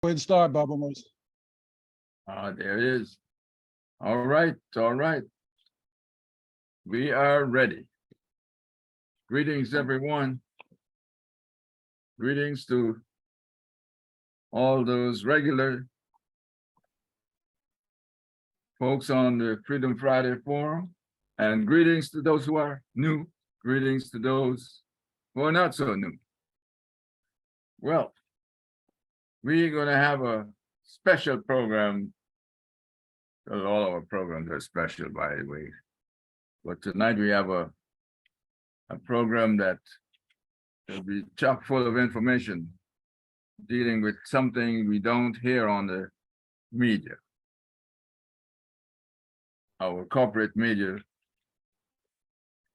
Go ahead and start, Baba Moses. There it is. All right, all right. We are ready. Greetings, everyone. Greetings to all those regular folks on the Freedom Friday Forum, and greetings to those who are new. Greetings to those who are not so new. Well, we're going to have a special program. All our programs are special, by the way. But tonight we have a program that will be chock full of information dealing with something we don't hear on the media. Our corporate media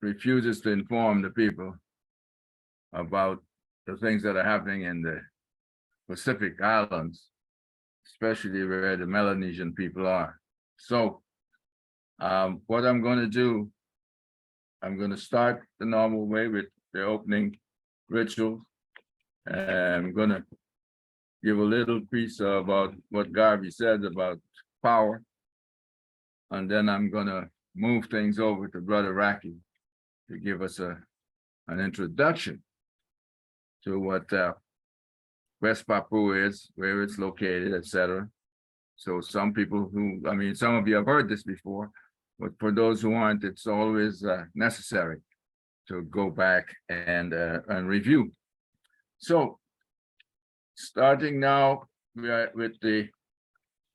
refuses to inform the people about the things that are happening in the Pacific Islands, especially where the Melanesian people are. So what I'm going to do, I'm going to start the normal way with the opening ritual. I'm going to give a little piece about what Garvey said about power. And then I'm going to move things over to Brother Raki to give us an introduction to what West Papua is, where it's located, etc. So some people who, some of you have heard this before, but for those who aren't, it's always necessary to go back and review. So starting now, we are with the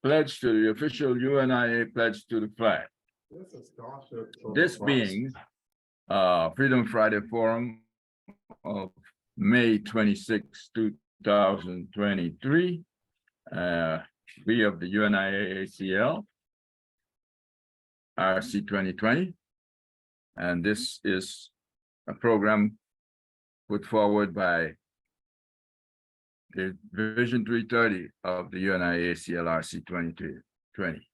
pledge to the official UNIA pledge to the flag. This being Freedom Friday Forum of May 26, 2023. We of the UNIA ACL, RC 2020, and this is a program put forward by the Division 330 of the UNIA ACL RC 2020,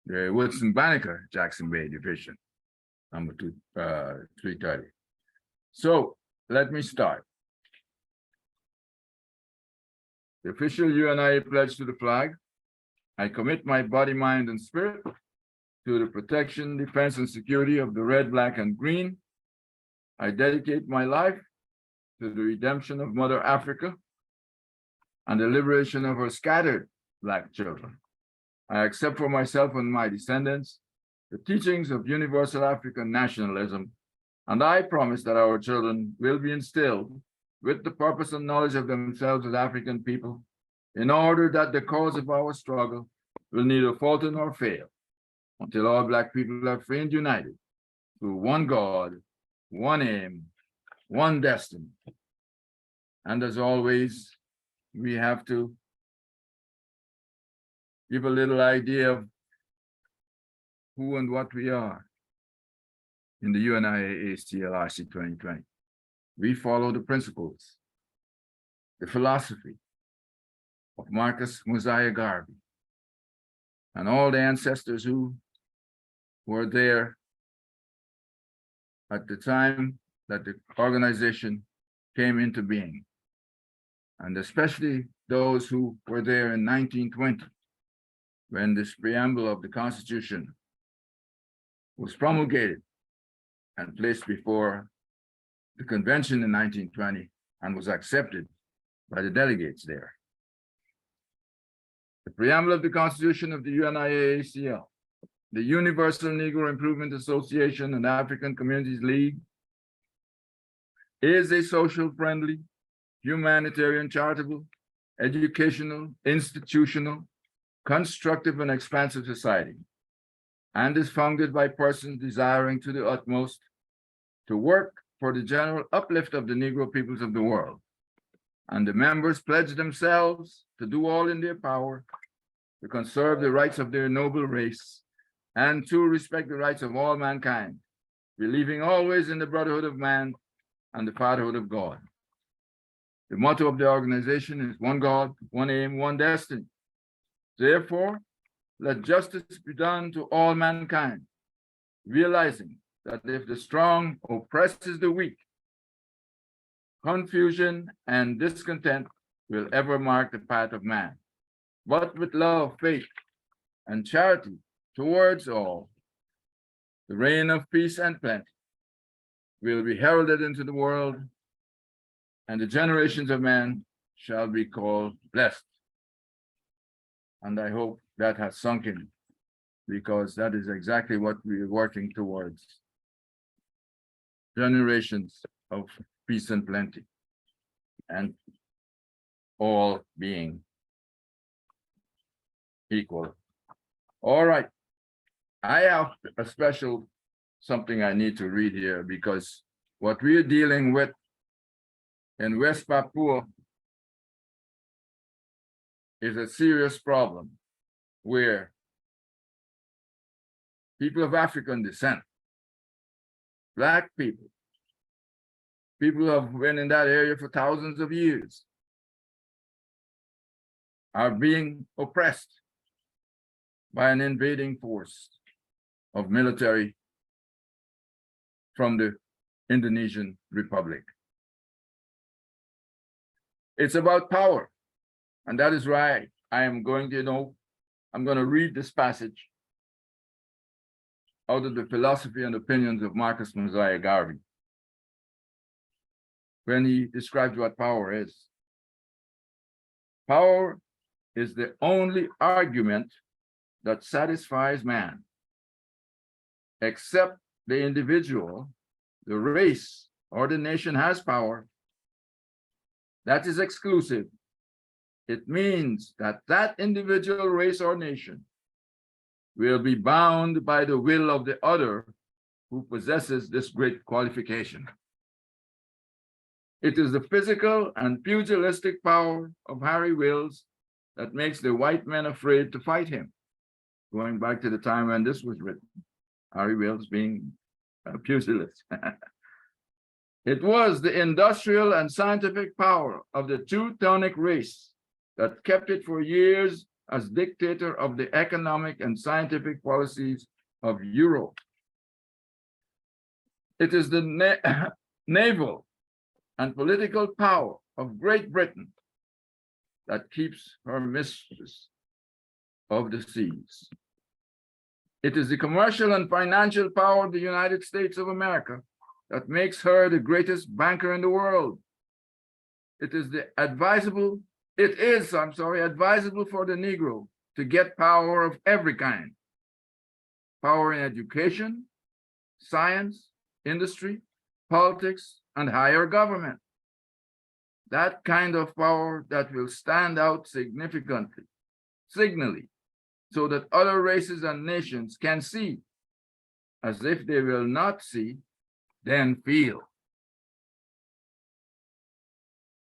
the Woodson Banneker Jackson Bay Division, number 330. So let me start. The official UNIA pledge to the flag. I commit my body, mind, and spirit to the protection, defense, and security of the red, black, and green. I dedicate my life to the redemption of Mother Africa and the liberation of her scattered Black children. I accept for myself and my descendants the teachings of universal African nationalism, and I promise that our children will be instilled with the purpose and knowledge of themselves as African people, in order that the cause of our struggle will neither falter nor fail, until all Black people are free and united through one God, one aim, one destiny. And as always, we have to give a little idea of who and what we are in the UNIA ACL RC 2020. We follow the principles, the philosophy of Marcus Mosiah Garvey and all the ancestors who were there at the time that the organization came into being, and especially those who were there in 1920, when this preamble of the Constitution was promulgated and placed before the convention in 1920 and was accepted by the delegates there. The preamble of the Constitution of the UNIA ACL, the Universal Negro Improvement Association and African Communities League, is a social-friendly, humanitarian, charitable, educational, institutional, constructive, and expansive society, and is founded by persons desiring to the utmost to work for the general uplift of the Negro peoples of the world. And the members pledge themselves to do all in their power to conserve the rights of their noble race and to respect the rights of all mankind, believing always in the brotherhood of man and the fatherhood of God. The motto of the organization is one God, one aim, one destiny. Therefore, let justice be done to all mankind, realizing that if the strong oppresses the weak, confusion and discontent will ever mark the path of man, but with love, faith, and charity towards all, the reign of peace and plenty will be heralded into the world, and the generations of men shall be called blessed. And I hope that has sunk in, because that is exactly what we are working towards. Generations of peace and plenty, and all being equal. All right. I have a special something I need to read here, because what we're dealing with in West Papua is a serious problem where people of African descent, Black people, people who have been in that area for thousands of years, are being oppressed by an invading force of military from the Indonesian Republic. It's about power, and that is why I am going to, I'm going to read this passage out of the Philosophy and Opinions of Marcus Mosiah Garvey, when he describes what power is. Power is the only argument that satisfies man. Except the individual, the race, or the nation has power, that is exclusive. It means that that individual, race, or nation will be bound by the will of the other who possesses this great qualification. It is the physical and pugilistic power of Harry Wills that makes the white men afraid to fight him. Going back to the time when this was written, Harry Wills being a pugilist. It was the industrial and scientific power of the Teutonic race that kept it for years as dictator of the economic and scientific policies of Europe. It is the naval and political power of Great Britain that keeps her mistress of the seas. It is the commercial and financial power of the United States of America that makes her the greatest banker in the world. It is advisable for the Negro to get power of every kind. Power in education, science, industry, politics, and higher government. That kind of power that will stand out significantly, signally, so that other races and nations can see, as if they will not see, then feel.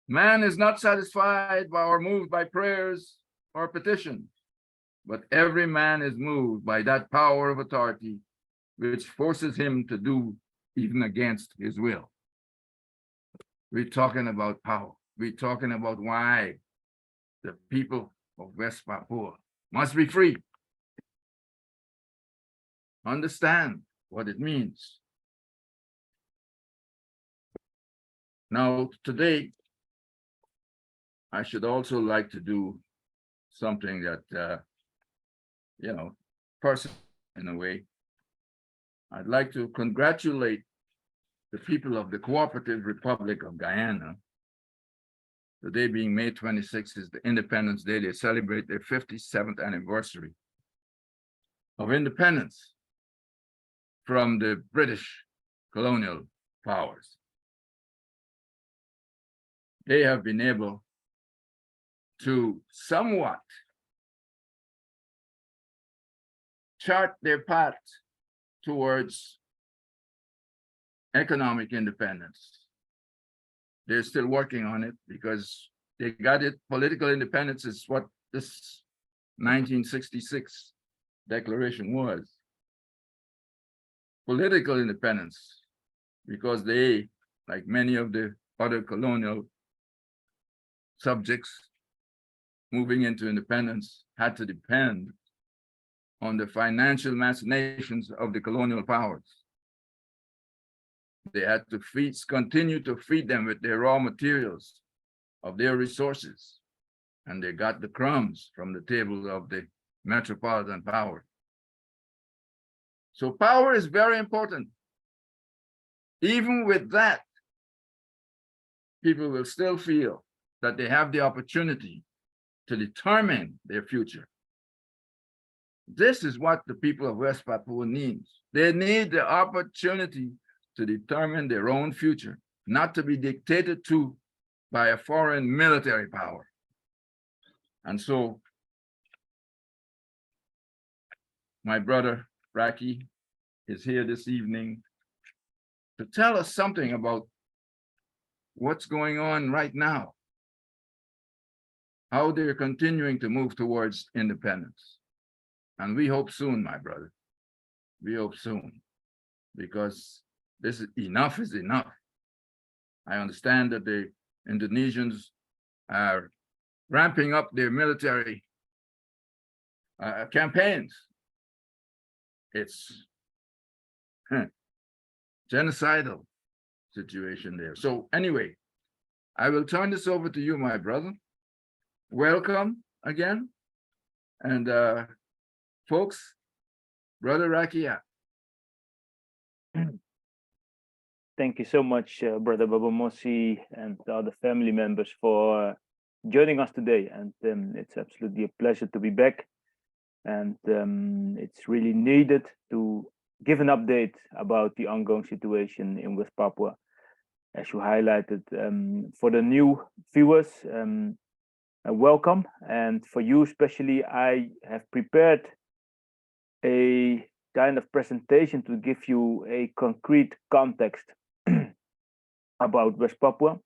Man is not satisfied by or moved by prayers or petitions, but every man is moved by that power of authority which forces him to do even against his will. We're talking about power. We're talking about why the people of West Papua must be free. Understand what it means. Now, today, I should also like to do something that, personal in a way. I'd like to congratulate the people of the Cooperative Republic of Guyana. Today being May 26th is the Independence Day. They celebrate their 57th anniversary of independence from the British colonial powers. They have been able to somewhat chart their path towards economic independence. They're still working on it because they got it. Political independence is what this 1966 declaration was. Political independence, because they, like many of the other colonial subjects moving into independence, had to depend on the financial machinations of the colonial powers. They had to continue to feed them with their raw materials of their resources, and they got the crumbs from the table of the metropolitan power. So power is very important. Even with that, people will still feel that they have the opportunity to determine their future. This is what the people of West Papua needs. They need the opportunity to determine their own future, not to be dictated to by a foreign military power. And so, my brother, Raki, is here this evening to tell us something about what's going on right now, how they're continuing to move towards independence. And we hope soon, my brother. We hope soon, because this is enough. I understand that the Indonesians are ramping up their military campaigns. It's genocidal situation there. So anyway, I will turn this over to you, my brother. Welcome again. And folks, Brother Rakia. Thank you so much, Brother Babamosi and the other family members for joining us today. And it's absolutely a pleasure to be back. And it's really needed to give an update about the ongoing situation in West Papua. As you highlighted, for the new viewers, welcome. And for you especially, I have prepared a kind of presentation to give you a concrete context about West Papua.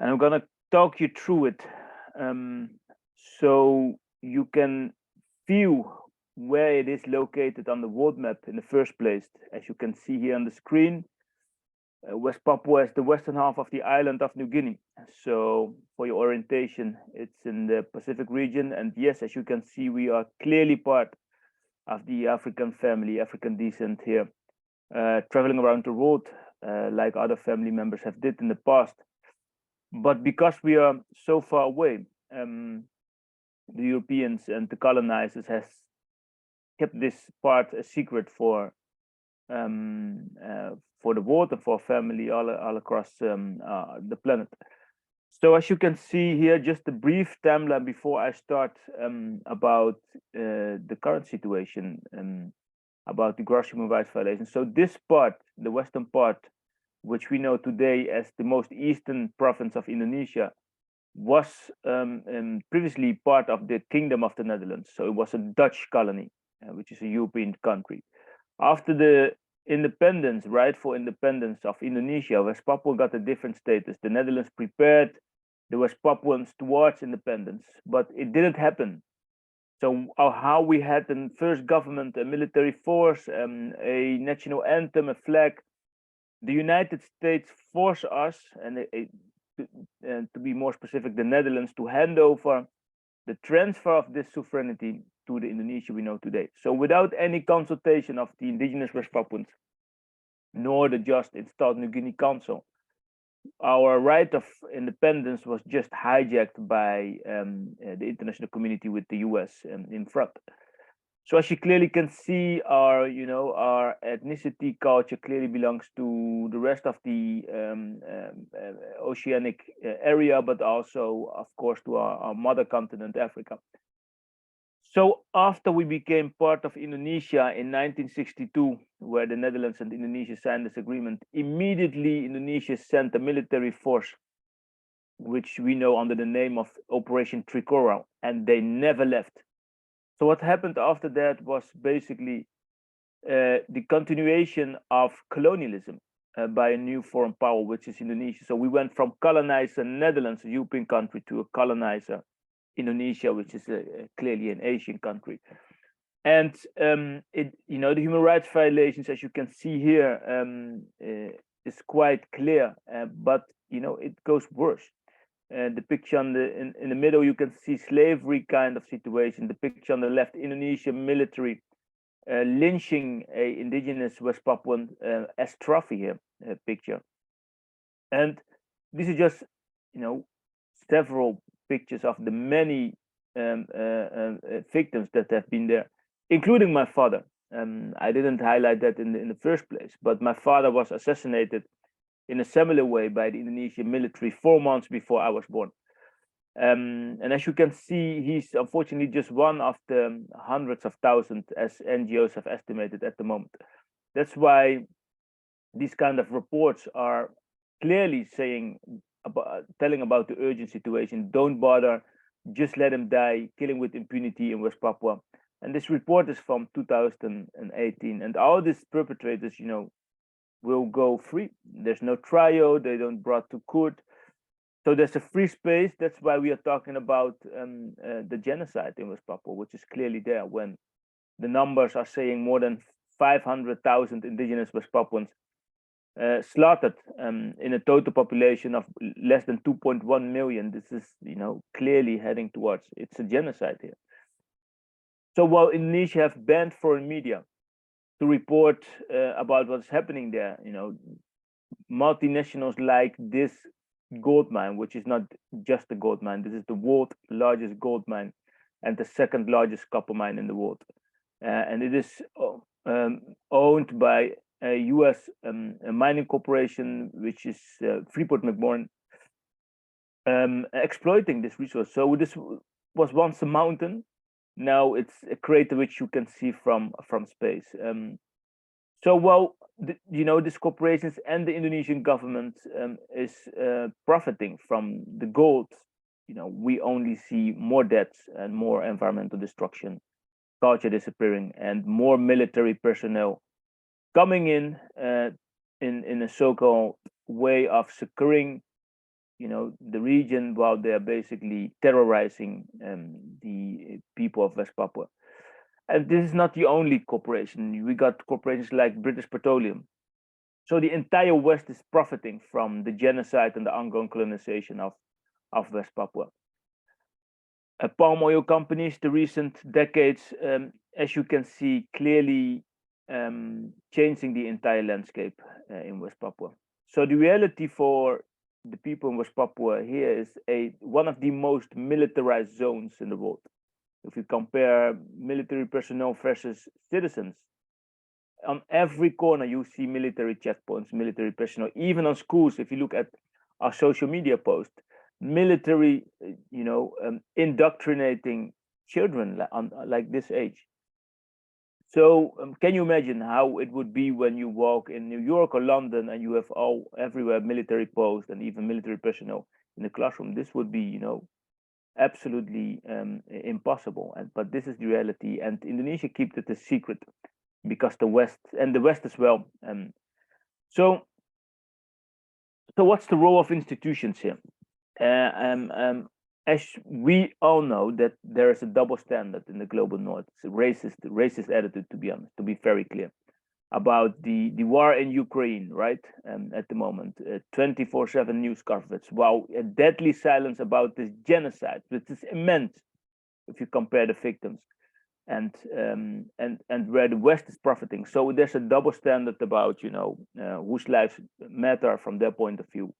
And I'm going to talk you through it so you can view where it is located on the world map in the first place. As you can see here on the screen, West Papua is the western half of the island of New Guinea. So for your orientation, it's in the Pacific region. And yes, as you can see, we are clearly part of the African family, African descent here, traveling around the world like other family members have did in the past. But because we are so far away, the Europeans and the colonizers has kept this part a secret for the world and for family all across the planet. So as you can see here, just a brief timeline before I start about the current situation about the gross human rights violations. So this part, the western part, which we know today as the most eastern province of Indonesia, was previously part of the Kingdom of the Netherlands. So it was a Dutch colony, which is a European country. After the independence, rightful independence of Indonesia, West Papua got a different status. The Netherlands prepared the West Papuans towards independence, but it didn't happen. So how we had the first government, a military force, a national anthem, a flag, the United States forced us, and to be more specific, the Netherlands, to hand over the transfer of this sovereignty to the Indonesia we know today. So without any consultation of the indigenous West Papuans, nor the just installed New Guinea Council, our right of independence was just hijacked by the international community with the US in front. So as you clearly can see, our ethnicity, culture clearly belongs to the rest of the oceanic area, but also, of course, to our mother continent, Africa. So after we became part of Indonesia in 1962, where the Netherlands and Indonesia signed this agreement, immediately Indonesia sent a military force, which we know under the name of Operation Trikora, and they never left. So what happened after that was basically the continuation of colonialism by a new foreign power, which is Indonesia. So we went from colonizer Netherlands, a European country, to a colonizer Indonesia, which is clearly an Asian country. And the human rights violations, as you can see here, is quite clear, but it goes worse. The picture in the middle, you can see slavery kind of situation. The picture on the left, Indonesian military lynching a indigenous West Papuan as trophy here, picture. And this is just several pictures of the many victims that have been there, including my father. I didn't highlight that in the first place, but my father was assassinated in a similar way by the Indonesian military 4 months before I was born. And as you can see, he's unfortunately just one of the hundreds of thousands, as NGOs have estimated at the moment. That's why these kind of reports are clearly telling about the urgent situation. Don't bother, just let him die, killing with impunity in West Papua. And this report is from 2018, and all these perpetrators, will go free. There's no trial, they don't brought to court. So there's a free space. That's why we are talking about the genocide in West Papua, which is clearly there when the numbers are saying more than 500,000 indigenous West Papuans slaughtered in a total population of less than 2.1 million. This is, clearly heading towards, it's a genocide here. So while Indonesia have banned foreign media to report about what's happening there, multinationals like this gold mine, which is not just a gold mine, this is the world's largest gold mine and the second largest copper mine in the world. And it is owned by a US a mining corporation, which is Freeport-McMoRan, exploiting this resource. So this was once a mountain. Now it's a crater which you can see from space. So while these corporations and the Indonesian government is profiting from the gold, we only see more deaths and more environmental destruction, culture disappearing, and more military personnel coming in a so-called way of securing the region while they're basically terrorizing the people of West Papua. And this is not the only corporation. We got corporations like British Petroleum. So the entire West is profiting from the genocide and the ongoing colonization of West Papua. Palm oil companies, the recent decades, as you can see, clearly changing the entire landscape in West Papua. So the reality for the people in West Papua here is one of the most militarized zones in the world. If you compare military personnel versus citizens, on every corner you see military checkpoints, military personnel. Even on schools, if you look at our social media posts, military, indoctrinating children like this age. So can you imagine how it would be when you walk in New York or London and you have everywhere military posts and even military personnel in the classroom? This would be, absolutely impossible. But this is the reality, and Indonesia keeps it a secret because the West as well. So what's the role of institutions here? As we all know that there is a double standard in the global north. It's a racist attitude, to be honest, to be very clear, about the war in Ukraine, right? At the moment, 24/7 news coverage, while a deadly silence about this genocide, which is immense if you compare the victims, and where the West is profiting. So there's a double standard about whose lives matter from their point of view,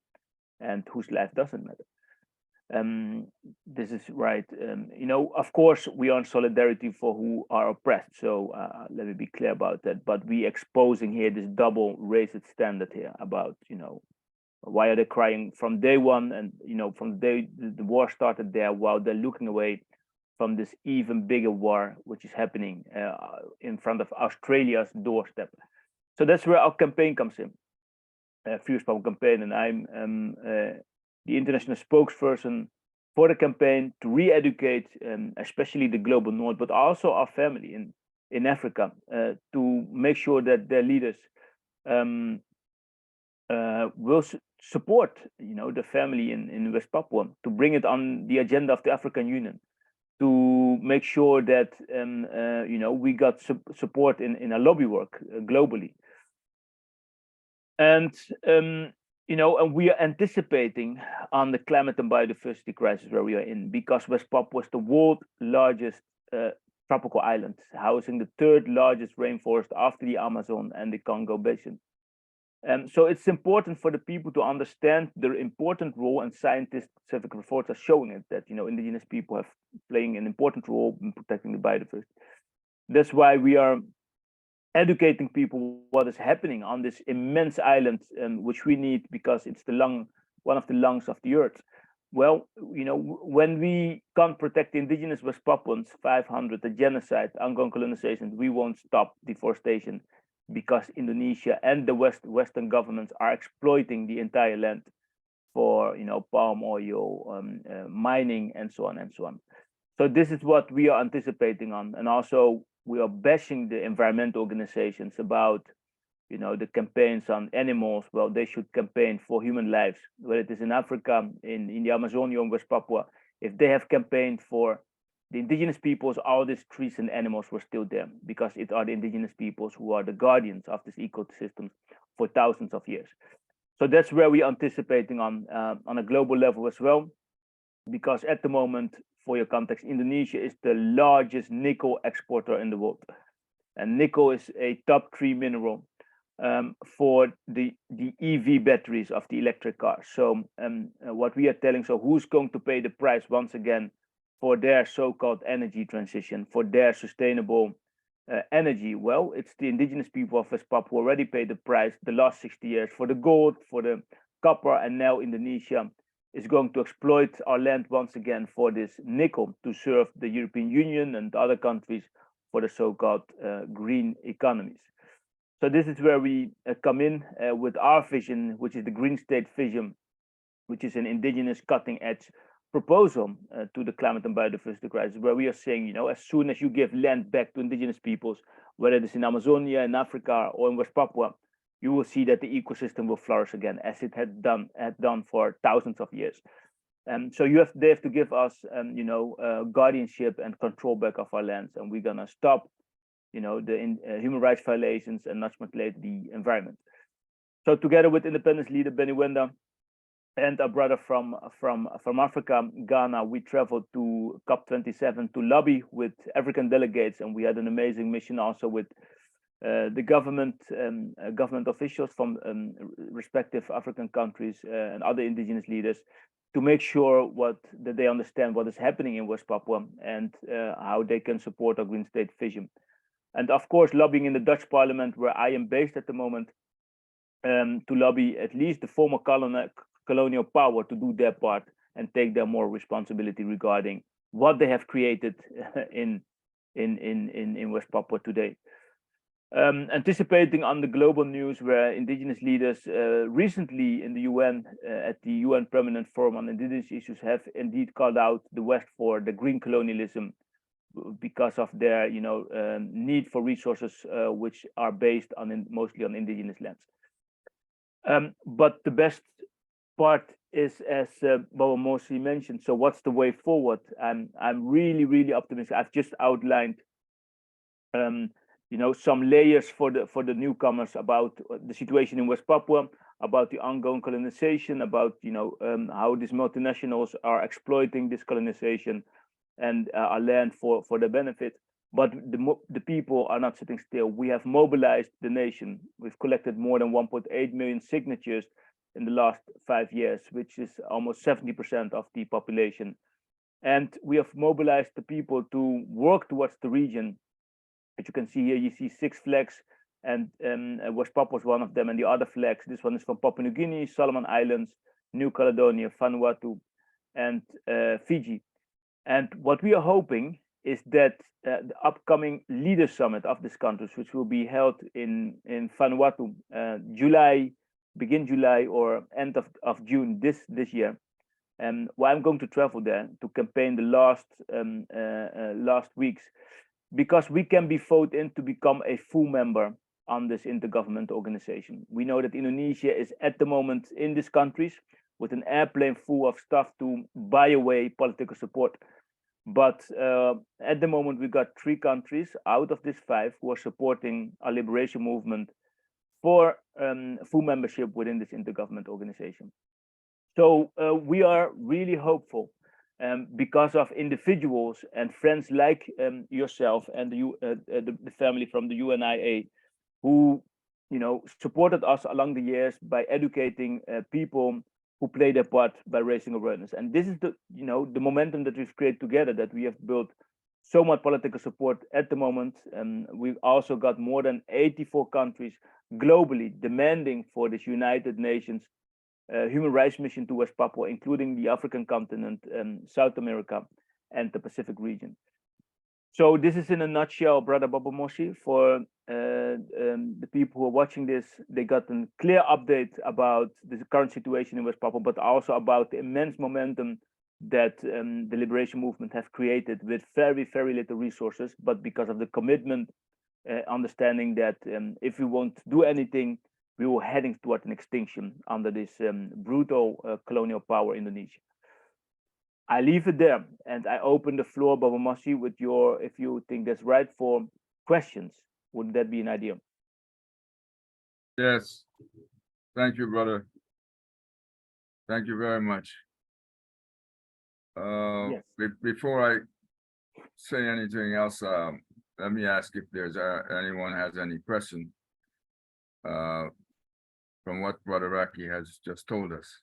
and whose life doesn't matter. This is right. Of course, we are in solidarity for who are oppressed. So let me be clear about that. But we exposing here this double racist standard here about, why are they crying from day one, and from the day the war started there, while they're looking away from this even bigger war which is happening in front of Australia's doorstep. So that's where our campaign comes in, Free West Papua campaign, and I'm the international spokesperson for the campaign to re-educate, especially the global north, but also our family in Africa, to make sure that their leaders will support, the family in West Papua, to bring it on the agenda of the African Union, to make sure that we got support in our lobby work globally, and and we are anticipating on the climate and biodiversity crisis where we are in, because West Papua is the world's largest tropical island, housing the third largest rainforest after the Amazon and the Congo Basin. So it's important for the people to understand their important role, and scientific reports are showing it, that indigenous people have playing an important role in protecting the biodiversity. That's why we are educating people what is happening on this immense island, which we need because it's one of the lungs of the earth. Well, when we can't protect the indigenous West Papuans, 500, the genocide, ongoing colonization, we won't stop deforestation, because Indonesia and the Western governments are exploiting the entire land for palm oil, mining, and so on and so on. So this is what we are anticipating on, and also we are bashing the environmental organizations about the campaigns on animals. Well, they should campaign for human lives, whether it is in Africa, in the Amazonia, in West Papua. If they have campaigned for the indigenous peoples, all these trees and animals were still there, because it are the indigenous peoples who are the guardians of this ecosystem for thousands of years. So that's where we are anticipating on a global level as well, because at the moment, for your context, Indonesia is the largest nickel exporter in the world, and nickel is a top 3 mineral for the EV batteries of the electric cars. So what we are telling, so who's going to pay the price once again for their so-called energy transition, for their sustainable energy? Well, it's the indigenous people of West Papua who already paid the price the last 60 years for the gold, for the copper, and now Indonesia is going to exploit our land once again for this nickel to serve the European Union and other countries for the so-called green economies. So this is where we come in with our vision, which is the Green State Vision, which is an indigenous cutting-edge proposal to the climate and biodiversity crisis, where we are saying, as soon as you give land back to indigenous peoples, whether it is in Amazonia, in Africa, or in West Papua, you will see that the ecosystem will flourish again, as it had done for thousands of years. So they have to give us, guardianship and control back of our lands, and we're gonna stop the human rights violations and not manipulate the environment. So together with independence leader Benny Wenda and a brother from Africa, Ghana, we traveled to COP27 to lobby with African delegates, and we had an amazing mission also with the government officials from respective African countries and other indigenous leaders, to make sure that they understand what is happening in West Papua and how they can support our Green State Vision. And of course, lobbying in the Dutch parliament, where I am based at the moment, to lobby at least the former colonial power to do their part and take their moral responsibility regarding what they have created in West Papua today. Anticipating on the global news, where indigenous leaders recently in the UN, at the UN Permanent Forum on Indigenous Issues, have indeed called out the West for the green colonialism, because of their need for resources which are based on mostly on indigenous lands. But the best part is, as Baba mostly mentioned, so what's the way forward? I'm really optimistic. I've just outlined some layers for the newcomers about the situation in West Papua, about the ongoing colonization, about how these multinationals are exploiting this colonization and our land for their benefit. But the people are not sitting still. We have mobilized the nation. We've collected more than 1.8 million signatures in the last 5 years, which is almost 70% of the population. And we have mobilized the people to work towards the region. As you can see here, you see 6 flags, and West Papua is one of them, and the other flags, this one is from Papua New Guinea, Solomon Islands, New Caledonia, Vanuatu, and Fiji. And what we are hoping is that the upcoming leaders summit of these countries, which will be held in Vanuatu, begin July or end of June this year. Well, I'm going to travel there to campaign the last weeks, because we can be voted in to become a full member on this intergovernmental organization. We know that Indonesia is at the moment in these countries with an airplane full of stuff to buy away political support. But at the moment, we got 3 countries out of these 5 who are supporting our liberation movement for full membership within this intergovernmental organization. So we are really hopeful, because of individuals and friends like yourself and the family from the UNIA, who supported us along the years by educating people who play their part by raising awareness. And this is the momentum that we've created together, that we have built so much political support at the moment. We've also got more than 84 countries globally demanding for this United Nations human rights mission to West Papua, including the African continent, South America, and the Pacific region. So this is in a nutshell, Brother Baba Moshi. For the people who are watching this, they got a clear update about the current situation in West Papua, but also about the immense momentum that the liberation movement has created with very, very little resources, but because of the commitment, understanding that if we won't do anything, we were heading toward an extinction under this brutal colonial power Indonesia. I leave it there, and I open the floor, Baba Moshi, with if you think that's right, for questions. Would that be an idea? Yes. Thank you, brother. Thank you very much. Yes. Before I say anything else, let me ask if there's anyone has any question from what Brother Raki has just told us.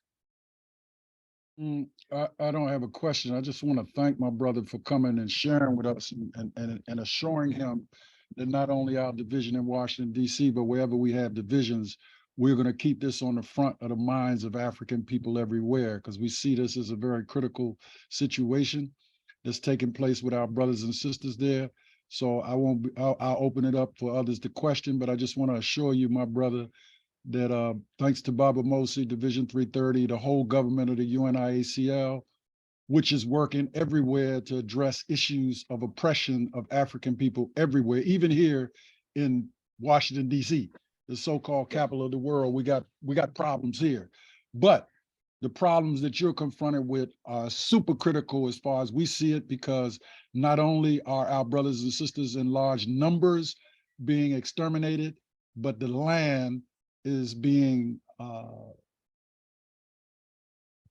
I don't have a question. I just want to thank my brother for coming and sharing with us and assuring him that not only our division in Washington, D.C., but wherever we have divisions, we're going to keep this on the front of the minds of African people everywhere, because we see this as a very critical situation that's taking place with our brothers and sisters there. So I'll open it up for others to question, but I just want to assure you, my brother, that thanks to Baba Mosi, Division 330, the whole government of the UNIACL, which is working everywhere to address issues of oppression of African people everywhere, even here in Washington, D.C., the so-called capital of the world. We got problems here. But the problems that you're confronted with are super critical as far as we see it, because not only are our brothers and sisters in large numbers being exterminated, but the land is being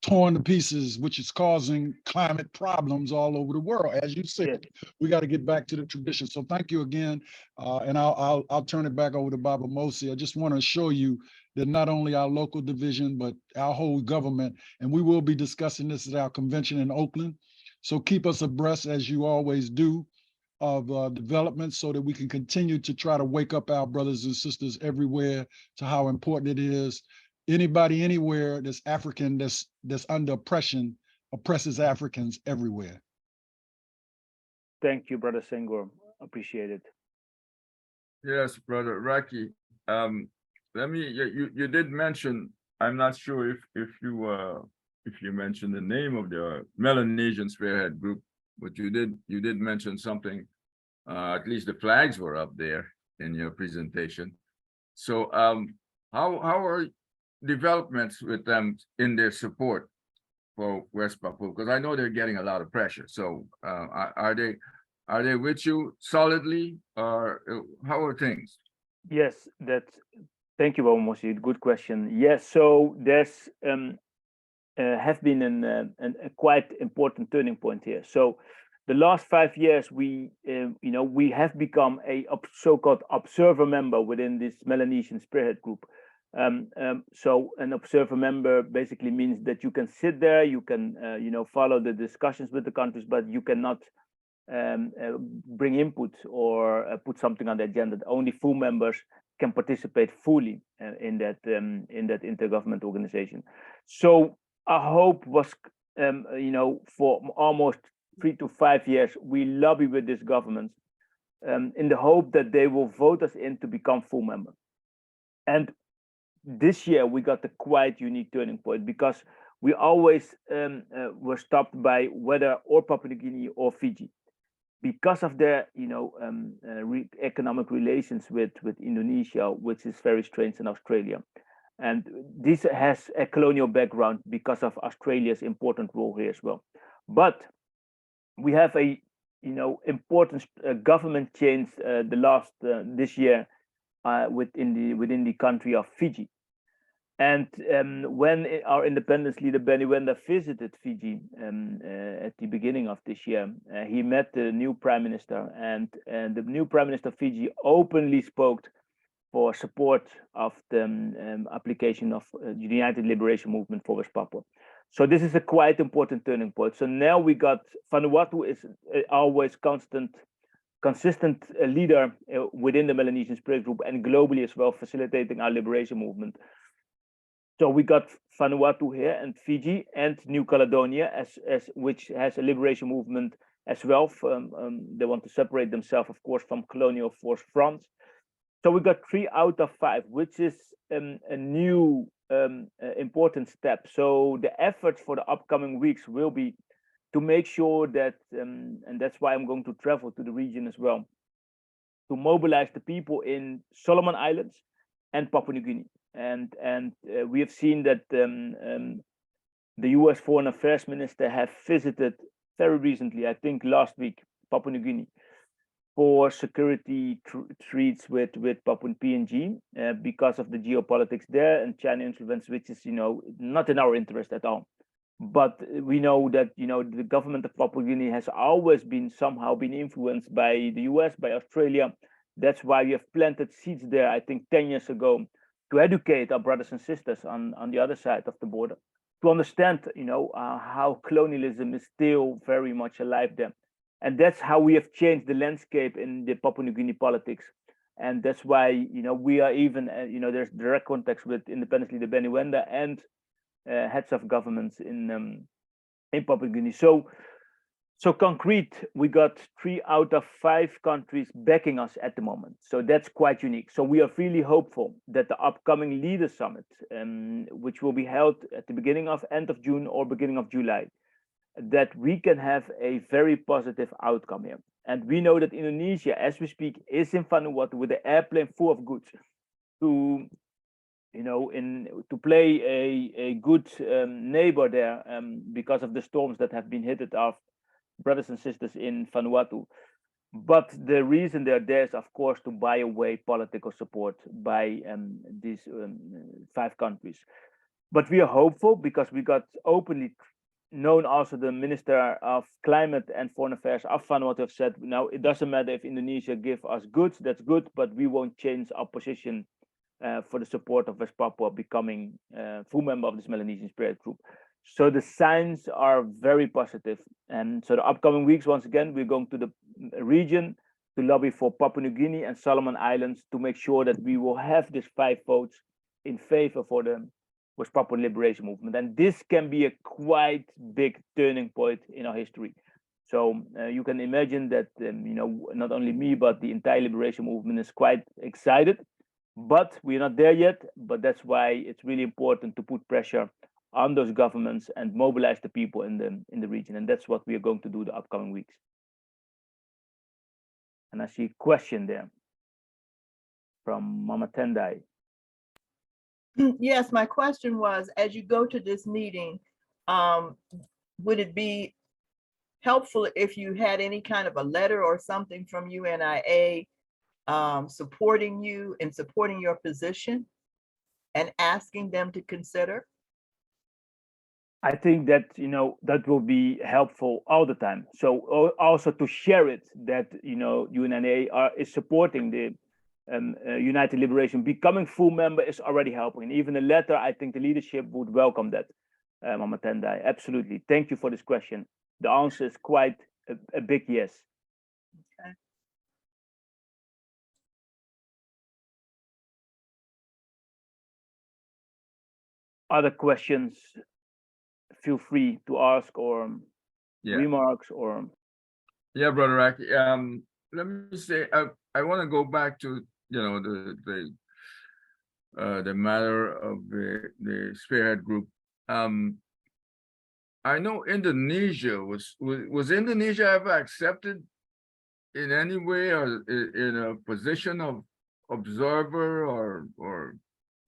torn to pieces, which is causing climate problems all over the world. As you said, we got to get back to the tradition. So thank you again, and I'll turn it back over to Baba Mosi. I just want to assure you that not only our local division, but our whole government, and we will be discussing this at our convention in Oakland. So keep us abreast, as you always do, of development, so that we can continue to try to wake up our brothers and sisters everywhere to how important it is. Anybody anywhere that's African, that's under oppression, oppresses Africans everywhere. Thank you, Brother Senghor. Appreciate it. Yes, Brother Raki. You did mention, I'm not sure if you mentioned the name of the Melanesian Spearhead Group, but you did mention something. At least the flags were up there in your presentation. So how are developments with them in their support for West Papua? Because I know they're getting a lot of pressure. So are they with you solidly, or how are things? Yes, thank you, Baba Mosi. Good question. Yes, so there's have been a quite important turning point here. So the last 5 years, we have become a so-called observer member within this Melanesian Spearhead Group. So an observer member basically means that you can sit there, you can follow the discussions with the countries, but you cannot bring input or put something on the agenda. Only full members can participate fully in that intergovernmental organization. So our hope was, for almost 3 to 5 years, we lobby with this government in the hope that they will vote us in to become full member. And this year we got a quite unique turning point, because we always were stopped by whether or Papua New Guinea or Fiji, because of their economic relations with Indonesia, which is very strange, in Australia. And this has a colonial background because of Australia's important role here as well. But we have a important government change this year within the country of Fiji. And when our independence leader Benny Wenda visited Fiji at the beginning of this year, he met the new prime minister, and the new prime minister of Fiji openly spoke for support of the application of the United Liberation Movement for West Papua. So this is a quite important turning point. So now we got Vanuatu is always consistent leader within the Melanesian Spirit Group and globally as well, facilitating our liberation movement. So we got Vanuatu here and Fiji and New Caledonia as which has a liberation movement as well. They want to separate themselves, of course, from colonial force France. So we got 3 out of 5, which is a new important step. So the efforts for the upcoming weeks will be to make sure that, and that's why I'm going to travel to the region as well, to mobilize the people in Solomon Islands and Papua New Guinea. And we have seen that the U.S. Foreign Affairs Minister have visited very recently, I think last week, Papua New Guinea, for security treaties with Papua and PNG because of the geopolitics there and China influence, which is not in our interest at all. But we know that the government of Papua New Guinea has always been somehow been influenced by the US, by Australia. That's why we have planted seeds there, I think 10 years ago, to educate our brothers and sisters on the other side of the border, to understand how colonialism is still very much alive there. And that's how we have changed the landscape in the Papua New Guinea politics. And that's why we are even there's direct contacts with independent leader Benny Wenda and heads of governments in Papua New Guinea. So concrete, we got 3 out of 5 countries backing us at the moment. So that's quite unique. So we are really hopeful that the upcoming Leaders Summit, which will be held at the end of June or beginning of July, that we can have a very positive outcome here. And we know that Indonesia, as we speak, is in Vanuatu with the airplane full of goods to play a good neighbor there because of the storms that have been hit our brothers and sisters in Vanuatu. But the reason they're there is, of course, to buy away political support by these 5 countries. But we are hopeful because we got openly known also the Minister of Climate and Foreign Affairs of Vanuatu have said, now it doesn't matter if Indonesia give us goods, that's good, but we won't change our position for the support of West Papua becoming a full member of this Melanesian Spirit Group. So the signs are very positive. And so the upcoming weeks, once again, we're going to the region to lobby for Papua New Guinea and Solomon Islands to make sure that we will have these 5 votes in favor for the West Papuan Liberation Movement. And this can be a quite big turning point in our history. So you can imagine that, not only me, but the entire liberation movement is quite excited. But we're not there yet. But that's why it's really important to put pressure on those governments and mobilize the people in the region. And that's what we are going to do the upcoming weeks. And I see a question there from Mama Tendai. Yes, my question was, as you go to this meeting, would it be helpful if you had any kind of a letter or something from UNIA supporting you and supporting your position and asking them to consider? I think that that will be helpful all the time. So also to share it that UNIA is supporting the United Liberation. Becoming full member is already helping. And even a letter, I think the leadership would welcome that, Mama Tendai. Absolutely. Thank you for this question. The answer is quite a big yes. Okay. Other questions, feel free to ask or remarks or. Yeah, Brother Aki. Let me say, I want to go back to the matter of the spearhead group. I know Indonesia was Indonesia ever accepted in any way or in a position of observer or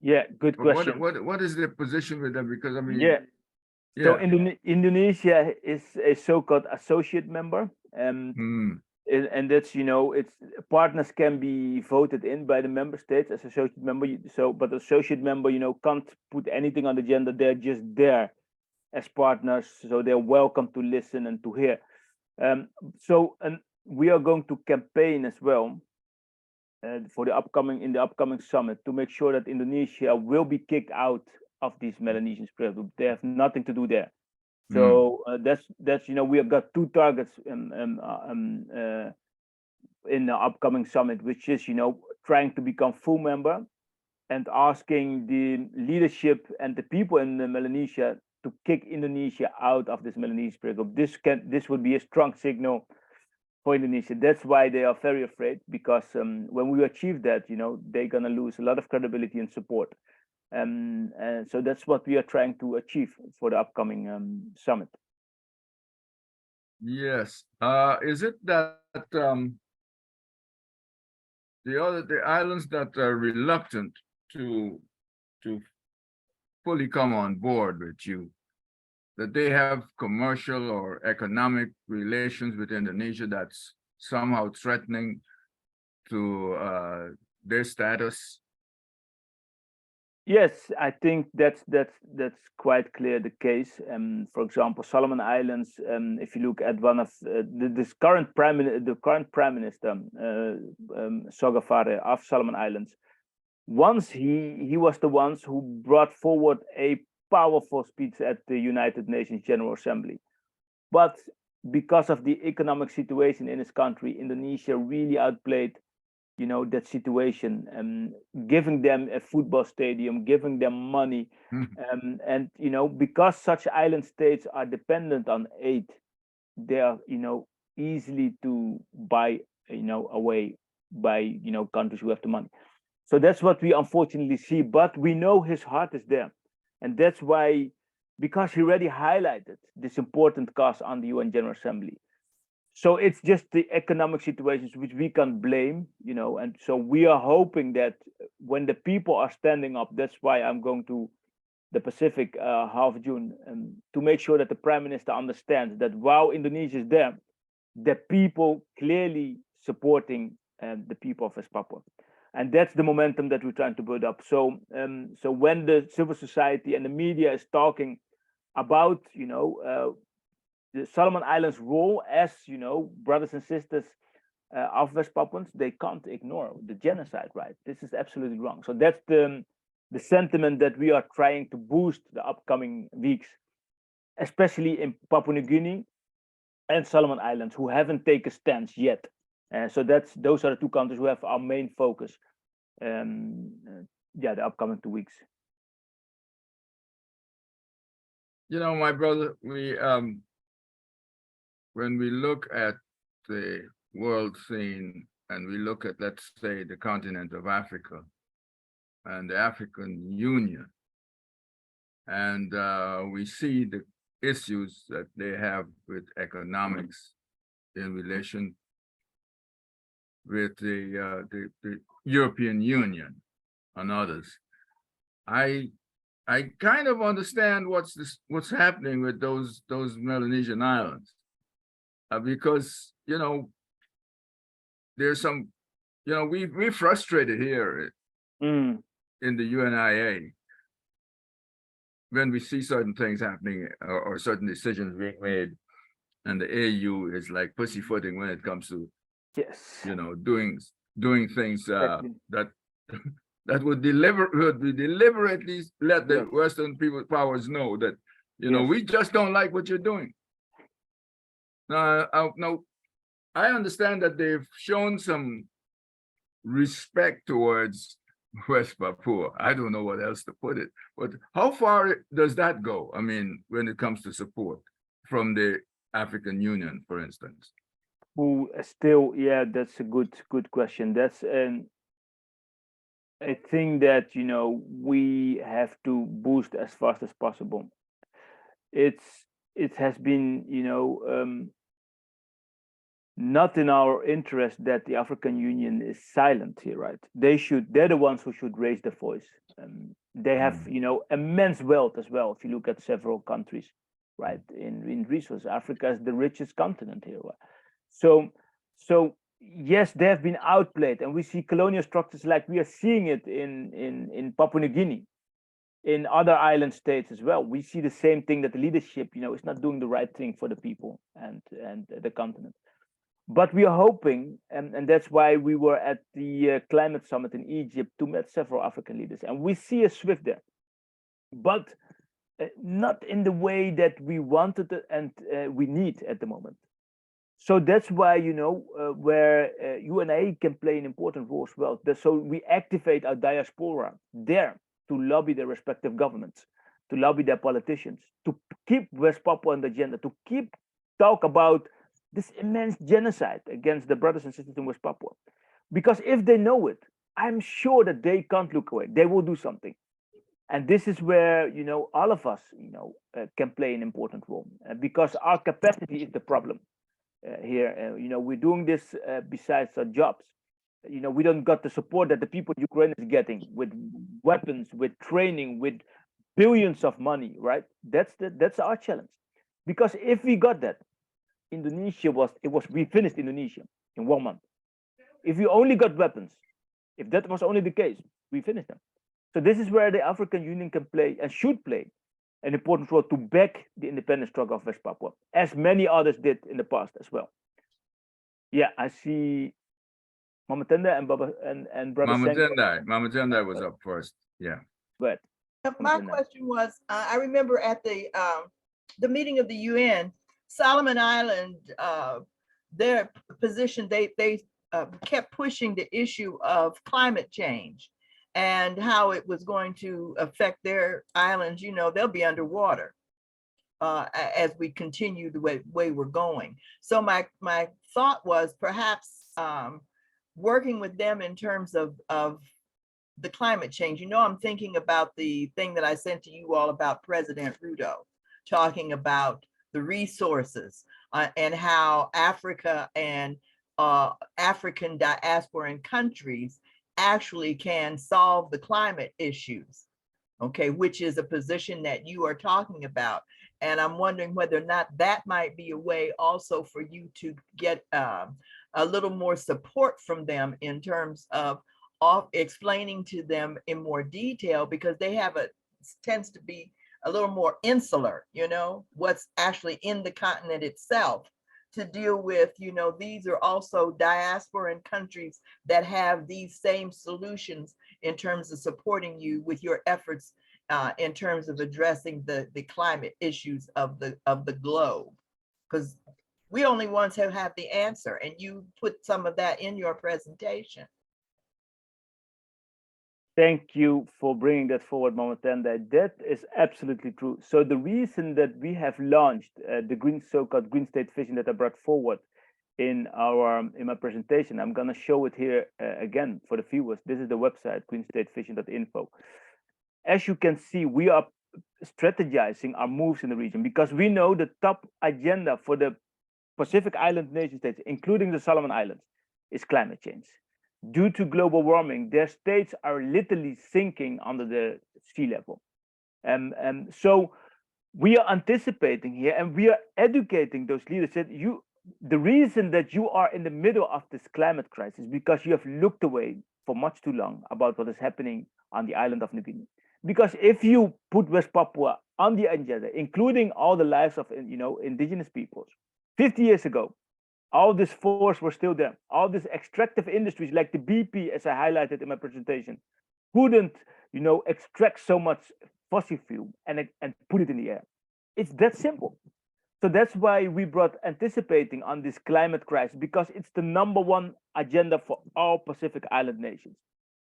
Yeah, good question. What is the position with them? Because I mean, yeah. So Indonesia is a so-called associate member, and that's it's partners can be voted in by the member states as associate member. So, but associate member, can't put anything on the agenda. They're just there as partners, so they're welcome to listen and to hear. And we are going to campaign as well for the upcoming summit, to make sure that Indonesia will be kicked out of these Melanesian spirit group. They have nothing to do there. So that's we have got two targets in the upcoming summit, which is trying to become full member and asking the leadership and the people in Melanesia to kick Indonesia out of this Melanesian spirit group. This would be a strong signal for Indonesia. That's why they are very afraid, because when we achieve that, they're gonna lose a lot of credibility and support. And so that's what we are trying to achieve for the upcoming summit. Yes. Is it that the islands that are reluctant to fully come on board with you, that they have commercial or economic relations with Indonesia that's somehow threatening to their status? Yes, I think that's quite clear the case. For example, Solomon Islands. If you look at one of the current prime minister, Sogavare of Solomon Islands, once he was the ones who brought forward a powerful speech at the United Nations General Assembly, but because of the economic situation in his country, Indonesia really outplayed that situation, giving them a football stadium, giving them money, and because such island states are dependent on aid, they are easily to buy away by countries who have the money. So that's what we unfortunately see, but we know his heart is there, and that's why, because he already highlighted this important cause on the UN General Assembly. So it's just the economic situations which we can blame, and so we are hoping that when the people are standing up, that's why I'm going to the Pacific half June, to make sure that the Prime Minister understands that while Indonesia is there, the people clearly supporting the people of West Papua. And that's the momentum that we're trying to build up. So so when the civil society and the media is talking about, the Solomon Islands' role as, brothers and sisters of West Papuans, they can't ignore the genocide, right? This is absolutely wrong. So that's the sentiment that we are trying to boost the upcoming weeks, especially in Papua New Guinea and Solomon Islands, who haven't taken a stance yet. So those are the two countries who have our main focus. The upcoming 2 weeks. My brother, when we look at the world scene and we look at, let's say, the continent of Africa and the African Union, and we see the issues that they have with economics in relation with the European Union and others, I kind of understand what's happening with those Melanesian islands. Because there's some, we're frustrated here in the UNIA when we see certain things happening or certain decisions being made, and the AU is like pussyfooting when it comes to doing things that would deliberately let the Western powers know that we just don't like what you're doing. Now, I understand that they've shown some respect towards West Papua. I don't know what else to put it, but how far does that go? I mean, when it comes to support from the African Union, for instance. Who still, that's a good question. That's a thing that we have to boost as fast as possible. It has been not in our interest that the African Union is silent here, right? They're the ones who should raise their voice. They have immense wealth as well. If you look at several countries, right, in resources, Africa is the richest continent here. So yes, they have been outplayed, and we see colonial structures like we are seeing it in Papua New Guinea, in other island states as well. We see the same thing, that the leadership is not doing the right thing for the people and the continent. But we are hoping, and that's why we were at the climate summit in Egypt to meet several African leaders, and we see a shift there, but not in the way that we wanted it and we need at the moment. So that's why, where UNA can play an important role as well. So we activate our diaspora there to lobby their respective governments, to lobby their politicians, to keep West Papua on the agenda, to keep talk about this immense genocide against the brothers and sisters in West Papua. Because if they know it, I'm sure that they can't look away. They will do something. And this is where, all of us, can play an important role, because our capacity is the problem here. We're doing this besides our jobs. We don't got the support that the people in Ukraine is getting with weapons, with training, with billions of money, right? That's our challenge. Because if we got that, we finished Indonesia in 1 month. If we only got weapons, if that was only the case, we finished them. So this is where the African Union can play and should play an important role to back the independence struggle of West Papua, as many others did in the past as well. Yeah, I see Mama Tenda and Baba and Brother Mama Tendai was up first. Yeah. But My question was, I remember at the meeting of the UN, Solomon Island, their position, they kept pushing the issue of climate change and how it was going to affect their islands. They'll be underwater as we continue the way we're going. So my thought was perhaps working with them in terms of the climate change. I'm thinking about the thing that I sent to you all about President Ruto, talking about the resources and how Africa and African diasporan countries actually can solve the climate issues, okay, which is a position that you are talking about. And I'm wondering whether or not that might be a way also for you to get a little more support from them in terms of explaining to them in more detail, because they tends to be a little more insular, what's actually in the continent itself, to deal with, these are also diasporan countries that have these same solutions in terms of supporting you with your efforts in terms of addressing the climate issues of the globe. Because we only ones who have the answer, and you put some of that in your presentation. Thank you for bringing that forward, Mama Tenda. That is absolutely true. So the reason that we have launched the so-called Green State Vision that I brought forward in my presentation, I'm gonna show it here again for the viewers. This is the website, greenstatevision.info. As you can see, we are strategizing our moves in the region, because we know the top agenda for the Pacific Island nation states, including the Solomon Islands, is climate change. Due to global warming, their states are literally sinking under the sea level. So we are anticipating here, and we are educating those leaders that the reason that you are in the middle of this climate crisis is because you have looked away for much too long about what is happening on the island of New Guinea. Because if you put West Papua on the agenda, including all the lives of indigenous peoples, 50 years ago, all this force were still there. All these extractive industries like the BP, as I highlighted in my presentation, couldn't, extract so much fossil fuel and put it in the air. It's that simple. So that's why we brought anticipating on this climate crisis, because it's the #1 agenda for all Pacific Island nations.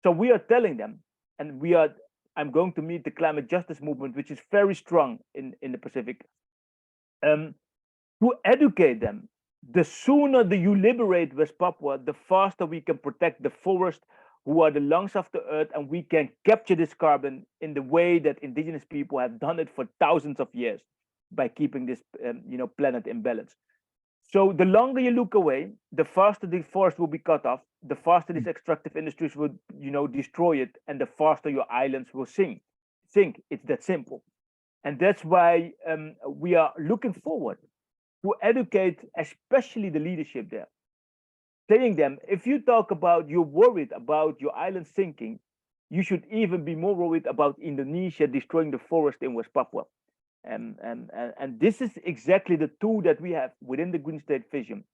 So we are telling them, and I'm going to meet the climate justice movement, which is very strong in the Pacific, to educate them. The sooner that you liberate West Papua, the faster we can protect the forest, who are the lungs of the earth, and we can capture this carbon in the way that indigenous people have done it for thousands of years by keeping this planet in balance. So the longer you look away, the faster the forest will be cut off, the faster these extractive industries will destroy it, and the faster your islands will sink. It's that simple. And that's why we are looking forward to educate especially the leadership there, telling them, if you talk about you're worried about your island sinking, you should even be more worried about Indonesia destroying the forest in West Papua. And this is exactly the tool that we have within the Green State Vision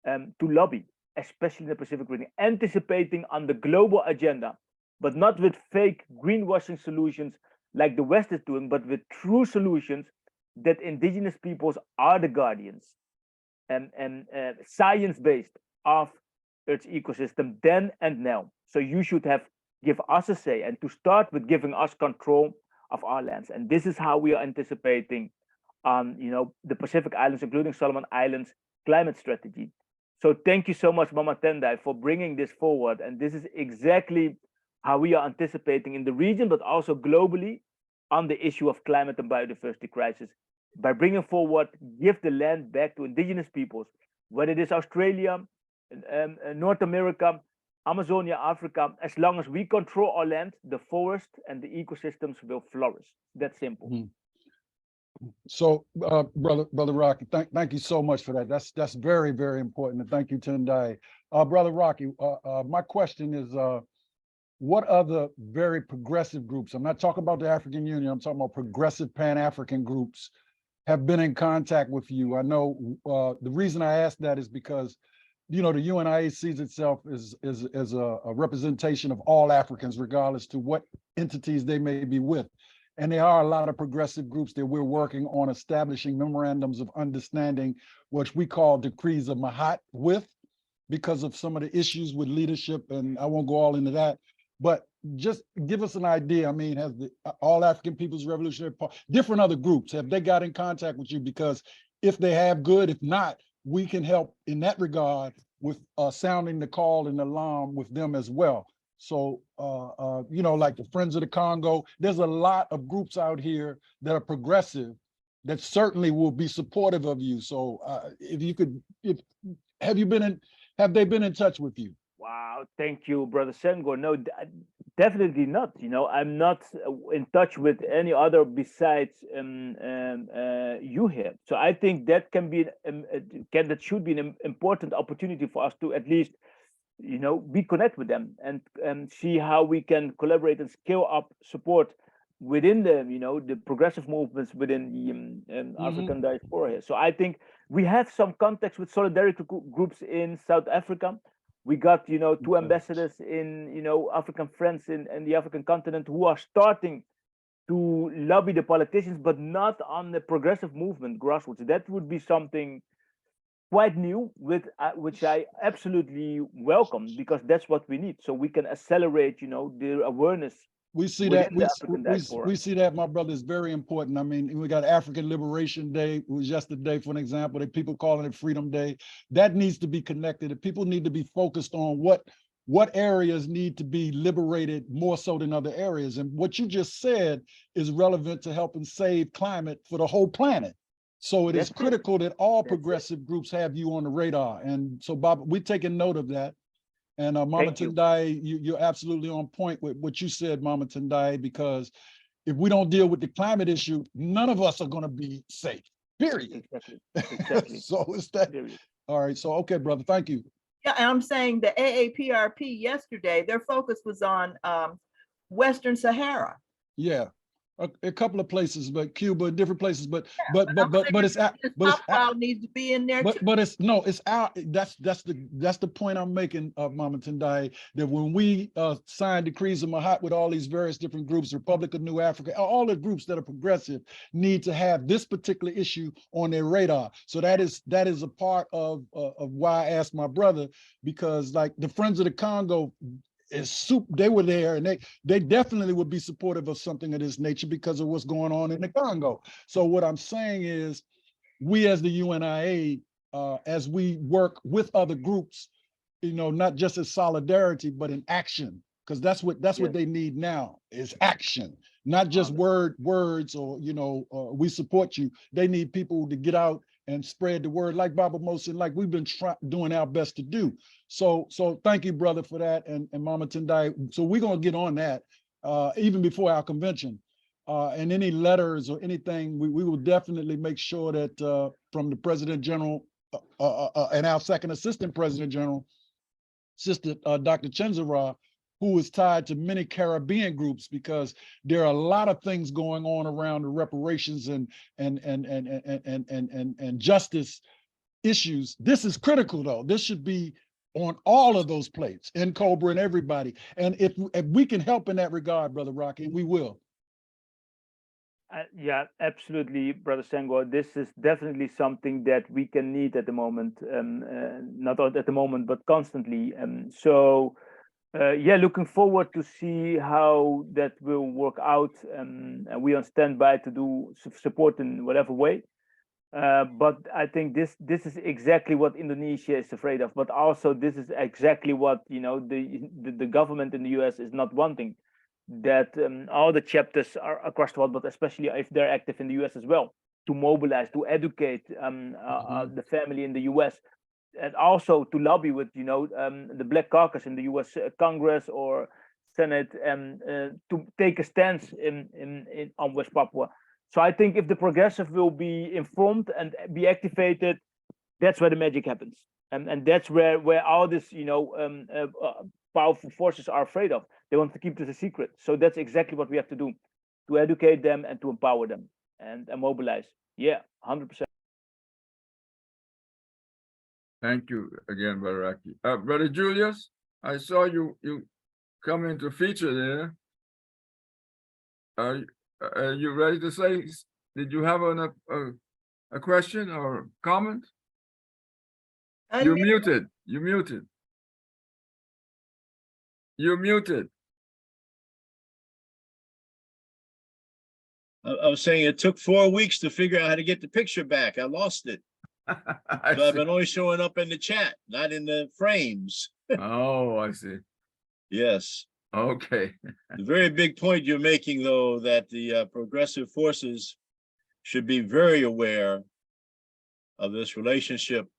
to lobby, especially in the Pacific region, anticipating on the global agenda, but not with fake greenwashing solutions like the West is doing, but with true solutions that indigenous peoples are the guardians and science-based of Earth's ecosystem then and now. So you should give us a say, and to start with giving us control of our lands. And this is how we are anticipating the Pacific Islands, including Solomon Islands, climate strategy. So thank you so much, Mama Tendai, for bringing this forward. And this is exactly how we are anticipating in the region, but also globally on the issue of climate and biodiversity crisis. By bringing forward, give the land back to indigenous peoples, whether it is Australia, North America, Amazonia, Africa. As long as we control our land, the forest and the ecosystems will flourish. That's simple. So, brother Rocky, thank you so much for that. That's very, very important. And thank you, Tendai. Brother Rocky, my question is, what other very progressive groups, I'm not talking about the African Union, I'm talking about progressive Pan-African groups, have been in contact with you? I know the reason I ask that is because, you know, the UNIA sees itself as a representation of all Africans, regardless to what entities they may be with. And there are a lot of progressive groups that we're working on establishing memorandums of understanding, which we call decrees of Mahat with, because of some of the issues with leadership, and I won't go all into that. But just give us an idea. I mean, has the All African People's Revolutionary Party, different other groups, have they got in contact with you? Because if they have, good. If not, we can help in that regard with sounding the call and alarm with them as well. So, you know, like the Friends of the Congo, there's a lot of groups out here that are progressive that certainly will be supportive of you. So if you could, have they been in touch with you? Wow, thank you, Brother Senghor. No, definitely not. You know, I'm not in touch with any other besides you here. So I think that can be that should be an important opportunity for us to at least, you know, be connect with them and see how we can collaborate and scale up support within the, you know, the progressive movements within the African diaspora here. So I think we have some contacts with solidarity groups in South Africa. We got, you know, two ambassadors in, you know, African friends in the African continent who are starting to lobby the politicians, but not on the progressive movement grassroots. That would be something quite new, with which I absolutely welcome, because that's what we need. So we can accelerate, you know, the awareness. We see that. We see that, my brother, is very important. I mean, we got African Liberation Day. It was yesterday, for an example. That people calling it Freedom Day. That needs to be connected. People need to be focused on what areas need to be liberated more so than other areas. And what you just said is relevant to helping save climate for the whole planet. So it is critical that all progressive groups have you on the radar. And so, Bob, we're taking note of that. And Mama Tendai, you're absolutely on point with what you said, Mama Tendai, because if we don't deal with the climate issue, none of us are going to be safe, period. Exactly. So it's that. Period. All right. So, okay, brother, thank you. Yeah, and I'm saying the AAPRP yesterday, their focus was on Western Sahara. Yeah. A couple of places, but Cuba, different places, but it's Papua needs to be in there. But it's no, it's out. That's the point I'm making, Mama Tendai, that when we signed decrees of Mahat with all these various different groups, Republic of New Africa, all the groups that are progressive need to have this particular issue on their radar. So that is a part of why I asked my brother, because like the Friends of the Congo, they were there, and they definitely would be supportive of something of this nature because of what's going on in the Congo. So what I'm saying is, we as the UNIA, as we work with other groups, you know, not just as solidarity, but in action, because that's what they need now, is action, not just words or, you know, we support you. They need people to get out and spread the word, like Baba Mosin, like we've been doing our best to do. So thank you, brother, for that, and Mama Tendai. So we're gonna get on that even before our convention. And any letters or anything, we will definitely make sure that from the President General and our second Assistant President General, Sister Dr. Chenzara, who is tied to many Caribbean groups, because there are a lot of things going on around the reparations and justice issues. This is critical though. This should be on all of those plates, in Cobra and everybody. And if we can help in that regard, Brother Rocky, we will. Yeah, absolutely, Brother Senghor. This is definitely something that we can need at the moment, not at the moment, but constantly. Yeah, looking forward to see how that will work out. And we are on standby to do support in whatever way. But I think this is exactly what Indonesia is afraid of. But also, this is exactly what the government in the US is not wanting. That all the chapters are across the world, but especially if they're active in the US as well, to mobilize, to educate the family in the US, and also to lobby with the Black Caucus in the US Congress or Senate, and to take a stance in on West Papua. So I think if the progressive will be informed and be activated, that's where the magic happens, and that's where all this powerful forces are afraid of. They want to keep this a secret. So that's exactly what we have to do, to educate them and to empower them and mobilize. Yeah, 100%. Thank you again, Brother Rocky. Brother Julius, I saw you come into feature there. Are you ready to say? Did you have a question or comment? You're muted. You're muted. You're muted. I was saying it took 4 weeks to figure out how to get the picture back. I lost it. I So I've see. been only showing up in the chat, not in the frames. Oh, I see. Yes. Okay. The very big point you're making, though, that the progressive forces should be very aware of this relationship,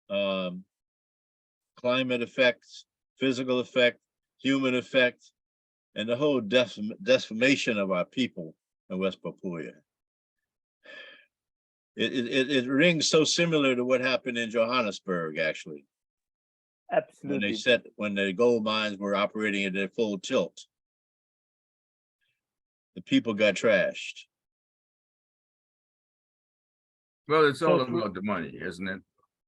climate effects, physical effect, human effect, and the whole decimation of our people in West Papua. It rings so similar to what happened in Johannesburg, actually. Absolutely. When the gold mines were operating at their full tilt. The people got trashed. Well, it's all So true. about the money, isn't it?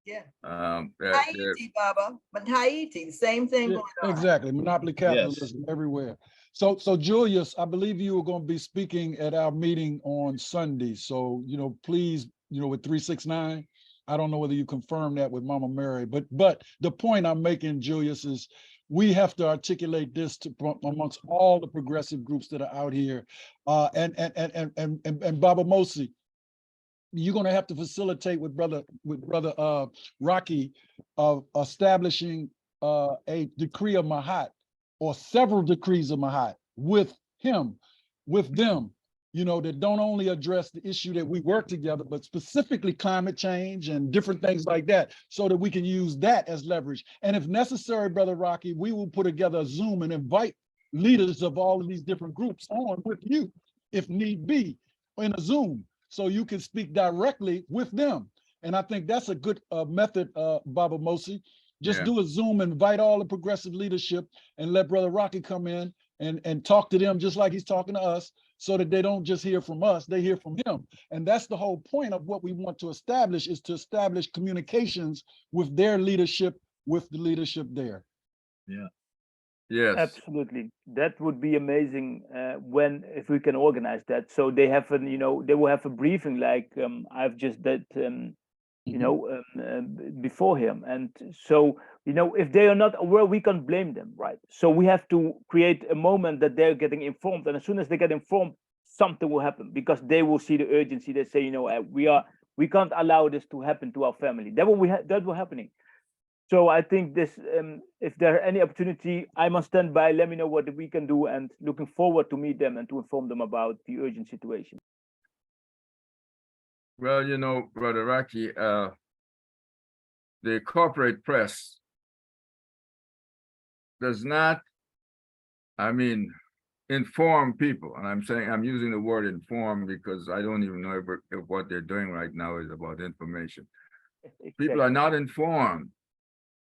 Yeah. That- Haiti, Baba, but Haiti, same thing Yeah, going on. exactly. Monopoly capitalism everywhere. So Julius, I believe you were going to be speaking at our meeting on Sunday. So, please, with 369, I don't know whether you confirm that with Mama Mary, but the point I'm making, Julius, is we have to articulate this amongst all the progressive groups that are out here. And Baba Mosi, you're going to have to facilitate with brother Rocky of establishing a decree of Mahat or several decrees of Mahat with him, with them, that don't only address the issue that we work together, but specifically climate change and different things like that, so that we can use that as leverage. And if necessary, Brother Rocky, we will put together a Zoom and invite leaders of all of these different groups on with you, if need be, in a Zoom, so you can speak directly with them. And I think that's a good method, Baba Mosi. Just do a Zoom, invite all the progressive leadership, and let Brother Rocky come in and talk to them just like he's talking to us, so that they don't just hear from us, they hear from him. And that's the whole point of what we want to establish, is to establish communications with their leadership, with the leadership there. Yeah. Yes. Absolutely, that would be amazing if we can organize that. So they have they will have a briefing like I've just did before him, and so if they are not aware, we can't blame them, right? So we have to create a moment that they're getting informed, and as soon as they get informed, something will happen, because they will see the urgency. They say, we can't allow this to happen to our family. That will happening. So I think this, if there are any opportunity, I must stand by. Let me know what we can do, and looking forward to meet them and to inform them about the urgent situation. Well, Brother Rocky, the corporate press does not, inform people. And I'm using the word inform because I don't even know if what they're doing right now is about information. Exactly. People are not informed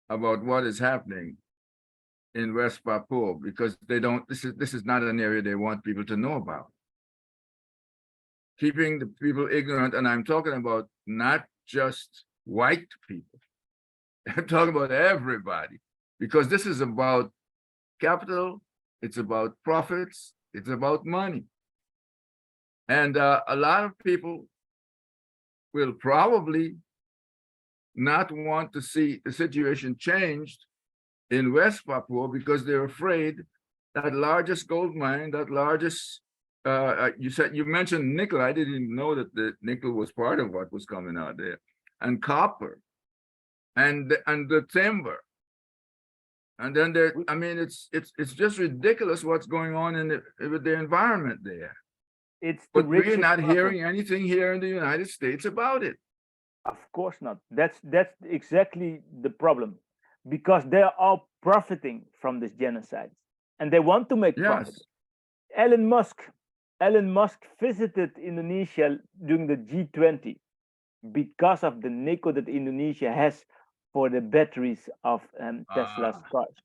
about what is happening in West Papua because this is not an area they want people to know about. Keeping the people ignorant, and I'm talking about not just white people. I'm talking about everybody, because this is about capital, it's about profits, it's about money. And a lot of people will probably not want to see the situation changed in West Papua because they're afraid that largest gold mine, that largest, you mentioned nickel. I didn't even know that the nickel was part of what was coming out there, and copper, and the timber. And then there, I mean, it's just ridiculous what's going on with the environment there. It's the But we're richest not problem. hearing anything here in the United States about it. Of course not. That's exactly the problem, because they are all profiting from this genocide, and they want to make profit. Yes. Elon Musk visited Indonesia during the G20 because of the nickel that Indonesia has for the batteries of Tesla's cars.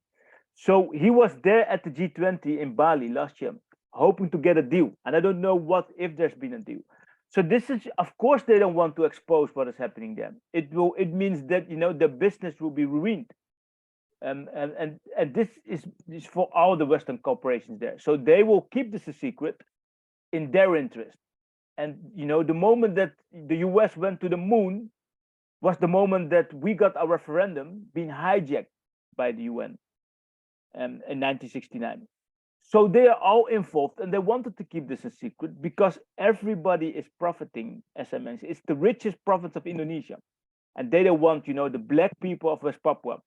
So he was there at the G20 in Bali last year, hoping to get a deal. And I don't know if there's been a deal. So this is, of course, they don't want to expose what is happening there. It means that the business will be ruined. And this is for all the Western corporations there. So they will keep this a secret in their interest. And the moment that the US went to the moon was the moment that we got our referendum being hijacked by the UN in 1969. So they are all involved, and they wanted to keep this a secret because everybody is profiting, as I mentioned. It's the richest province of Indonesia, and they don't want, the black people of West Papua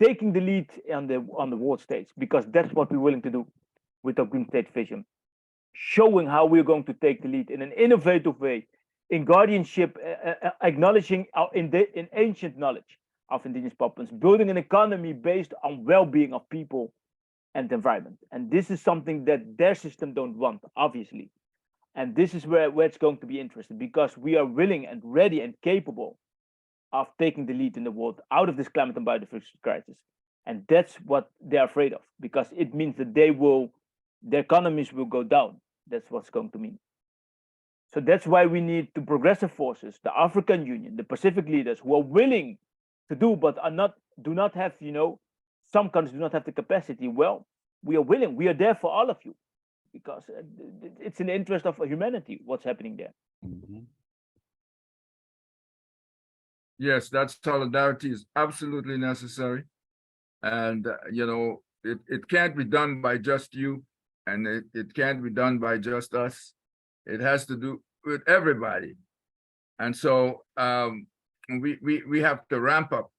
taking the lead on the world stage, because that's what we're willing to do with our Green State vision, showing how we're going to take the lead in an innovative way, in guardianship, acknowledging in ancient knowledge of indigenous Papuans, building an economy based on well-being of people and the environment. And this is something that their system don't want, obviously. And this is where it's going to be interesting, because we are willing and ready and capable of taking the lead in the world out of this climate and biodiversity crisis. And that's what they're afraid of, because it means that their economies will go down. That's what's going to mean. So that's why we need the progressive forces, the African Union, the Pacific leaders who are willing to do, but do not have, some countries do not have the capacity. Well, we are willing. We are there for all of you, because it's in the interest of humanity what's happening there. Mhm. Yes, that solidarity is absolutely necessary. And, it can't be done by just you, and it can't be done by just us. It has to do with everybody. And so we have to ramp up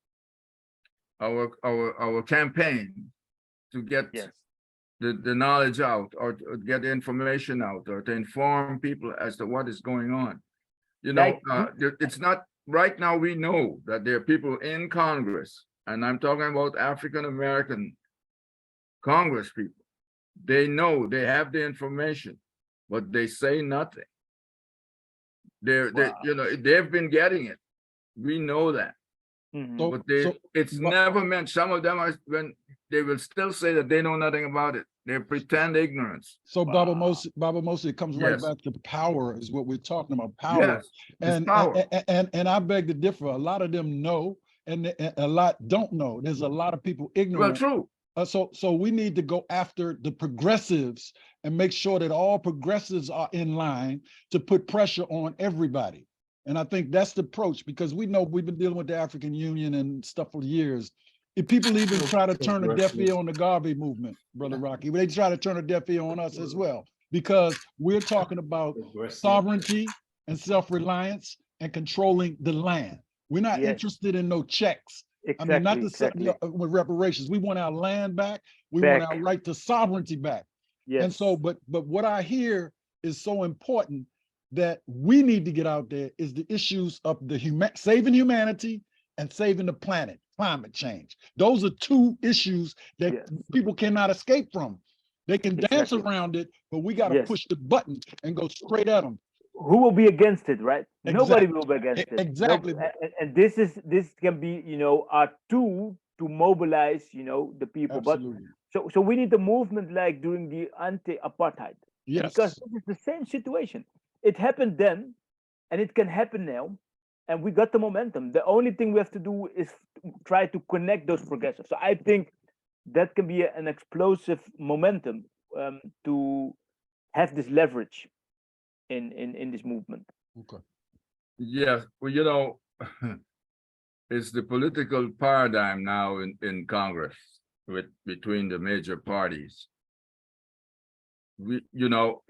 our campaign to get Yes. the knowledge out, or to get the information out, or to inform people as to what is going on. It's not right now. We know that there are people in Congress, and I'm talking about African American Congress people. They know, they have the information, but they say nothing. They've been getting it. We know that. Mhm. So- But so- it's never meant, some of them when they will still say that they know nothing about it. They pretend ignorance. So Wow. Baba Mosi, it comes right Yes. back to power is what we're talking about, power. Yes, it's And, power. and I beg to differ. A lot of them know, and a lot don't know. There's a lot of people Well, ignorant. true. So we need to go after the progressives and make sure that all progressives are in line to put pressure on everybody. And I think that's the approach, because we know we've been dealing with the African Union and stuff for years. If people even try to turn a deaf ear on the Garvey movement, Brother Rocky, they try to turn a deaf ear on us as well, because we're talking about sovereignty and self-reliance and controlling the land. We're not Yes. interested in no checks. Exactly. I mean, not exactly. with reparations. We want our land back. We want our Back. right to sovereignty back. Yes. And so, but what I hear is so important that we need to get out there is the issues of saving humanity and saving the planet, climate change. Those are two issues that Yes. people cannot escape from. They can dance Exactly. around it, but we got to Yes. push the button and go straight at them. Who will be against it, right? Nobody Exactly. will be against it. Exactly. And this can be, a tool to mobilize, the people. Absolutely. But so we need a movement like during the anti-apartheid, Yes. because this is the same situation. It happened then, and it can happen now. and we got the momentum. The only thing we have to do is try to connect those progressives. So I think that can be an explosive momentum to have this leverage in this movement. Okay. Yes, well, you know, it's the political paradigm now in Congress between the major parties. You know,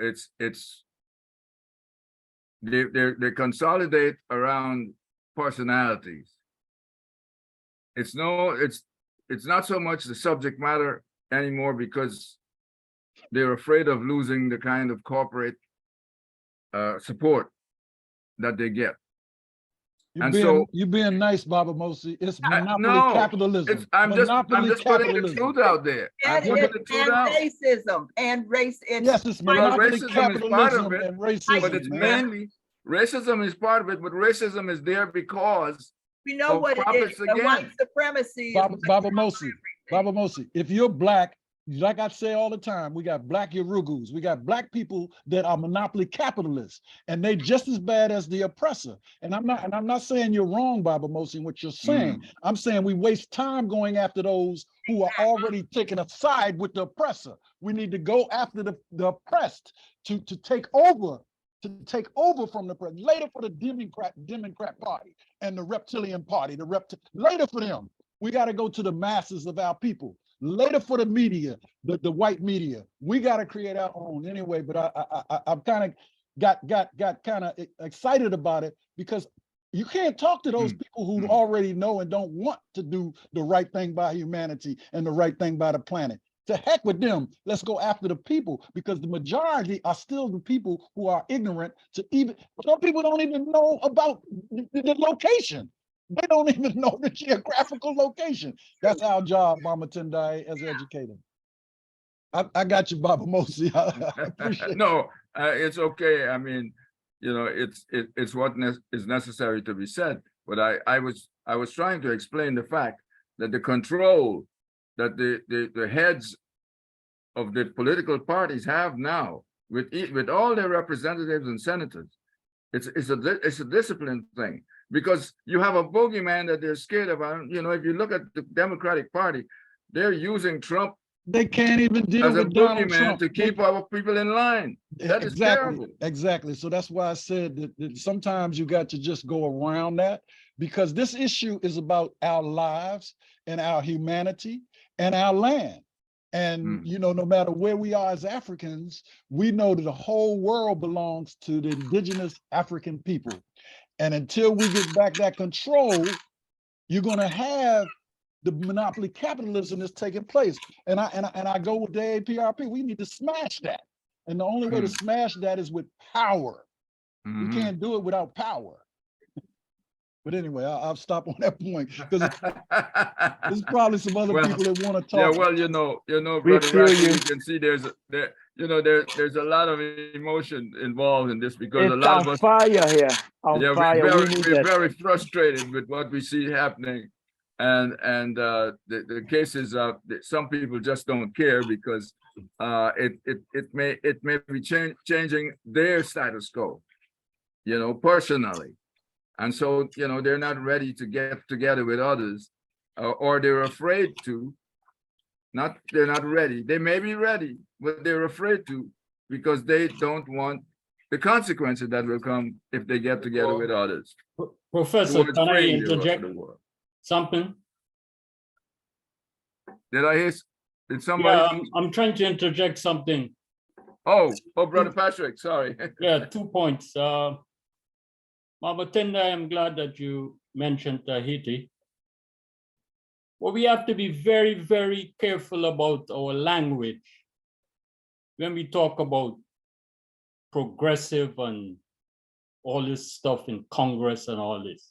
they consolidate around personalities. It's not so much the subject matter anymore, because they're afraid of losing the kind of corporate support that they get. You're being nice, Baba Mosi. It's monopoly No, capitalism. I'm just putting the capitalism. truth out there. I'm And, putting it, the truth and out. racism and race. Yes, it's Well, monopoly racism is part of capitalism it, and racism, but it's man. mainly racism is part of it, but racism is there because we know of what it profits is. The white again. supremacy. Baba Mosi, if you're black, like I say all the time, we got black Yorugus, we got black people that are monopoly capitalists, and they just as bad as the oppressor. And I'm not saying you're wrong, Baba Mosi, in what you're saying. I'm saying we waste time going after those who are already taking a side with the oppressor. We need to go after the oppressed to take over. To take over from the president, later for the Democrat Party and the Reptilian Party, later for them. We got to go to the masses of our people. Later for the media, the white media. We got to create our own anyway. But I've kind of got kind of excited about it, because you can't talk to those people who already know and don't want to do the right thing by humanity and the right thing by the planet. To heck with them. Let's go after the people, because the majority are still the people who are ignorant to even, some people don't even know about the location. They don't even know the geographical location. That's our job, Mama Tendai, as an educator. I got you, Baba Mosi. I appreciate it. No, it's okay. I mean, you know, it's what is necessary to be said. But I was trying to explain the fact that the control that the heads of the political parties have now with all their representatives and senators, it's a discipline thing, because you have a bogeyman that they're scared of. You know, if you look at the Democratic Party, they're using Trump They can't even deal as a with Donald boogeyman Trump to keep our people in line. That is terrible. Exactly. So that's why I said that sometimes you got to just go around that, because this issue is about our lives and our humanity and our land. And, you know, no matter where we are as Africans, we know that the whole world belongs to the indigenous African people. And until we get back that control, you're going to have the monopoly capitalism that's taking place. And I go with the APRP. We need to smash that. And the only way to smash that is with power. We can't do it without power. But anyway, I'll stop on that point, because there's probably some other people that want to talk. Yeah, well, you know, We Brother feel Rafi, you. you can see there's a lot of emotion involved in this, because a It's lot on of us, fire here. On yeah, fire. we're very frustrated with what we see happening, and the cases of some people just don't care, because it may be changing their status quo, you know, personally. And so, you know, they're not ready to get together with others, or they're afraid to. They're not ready. They may be ready, but they're afraid to, because they don't want the consequences that will come if they get together with others. Professor, Towards can I freeing the rest of interject the world. something? Did somebody? Yeah, I'm trying to interject something. Oh, Brother Patrick, sorry. Yeah, 2 points. Mama Tenda, I'm glad that you mentioned Tahiti. Well, we have to be very, very careful about our language when we talk about progressive and all this stuff in Congress and all this.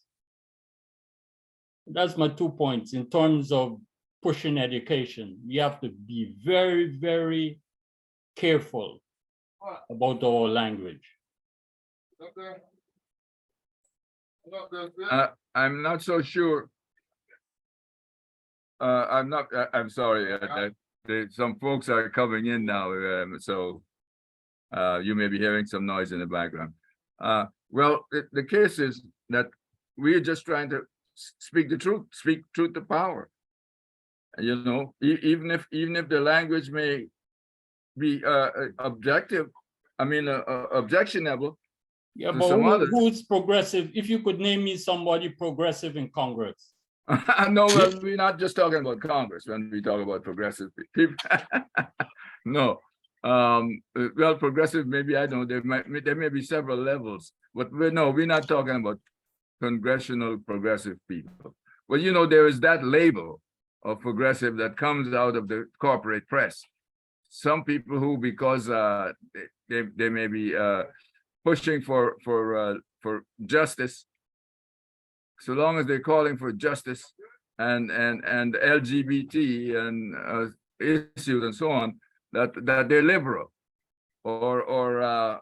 That's my 2 points. In terms of pushing education, we have to be very, very careful about our language. I'm not so sure. I'm sorry. Some folks are coming in now, so you may be hearing some noise in the background. Well, the case is that we're just trying to speak the truth, speak truth to power. You know, even if the language may be objective, I mean objectionable Yeah, to but some others. who's progressive? If you could name me somebody progressive in Congress. No, well, we're not just talking about Congress when we talk about progressive people. No. Well, progressive, maybe, I don't know, there may be several levels, but we're not talking about congressional progressive people. Well, you know, there is that label of progressive that comes out of the corporate press. Some people who, because they may be pushing for justice, so long as they're calling for justice and LGBT and issues and so on, that they're liberal or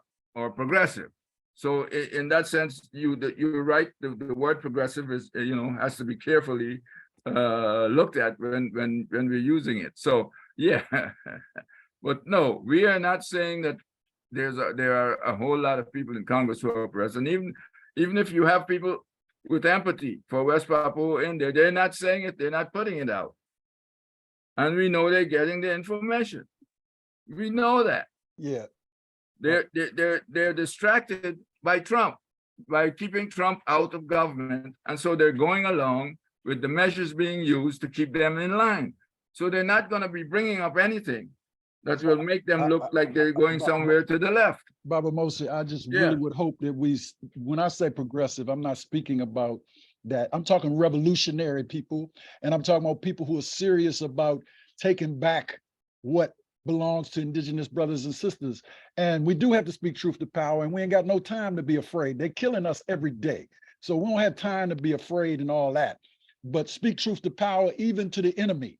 progressive. So in that sense, you're right. The word progressive is, you know, has to be carefully looked at when we're using it. So yeah, but no, we are not saying that there are a whole lot of people in Congress who are oppressed, and even if you have people with empathy for West Papua in there, they're not saying it, they're not putting it out, and we know they're getting the information. We know that. Yeah. They're distracted by Trump, by keeping Trump out of government, and so they're going along with the measures being used to keep them in line. So they're not going to be bringing up anything that will make them look like they're going somewhere to the left. Baba Mosi, I just really would hope that when I say progressive, I'm not speaking about that. I'm talking revolutionary people, and I'm talking about people who are serious about taking back what belongs to indigenous brothers and sisters. And we do have to speak truth to power, and we ain't got no time to be afraid. They're killing us every day. So we don't have time to be afraid and all that, but speak truth to power, even to the enemy.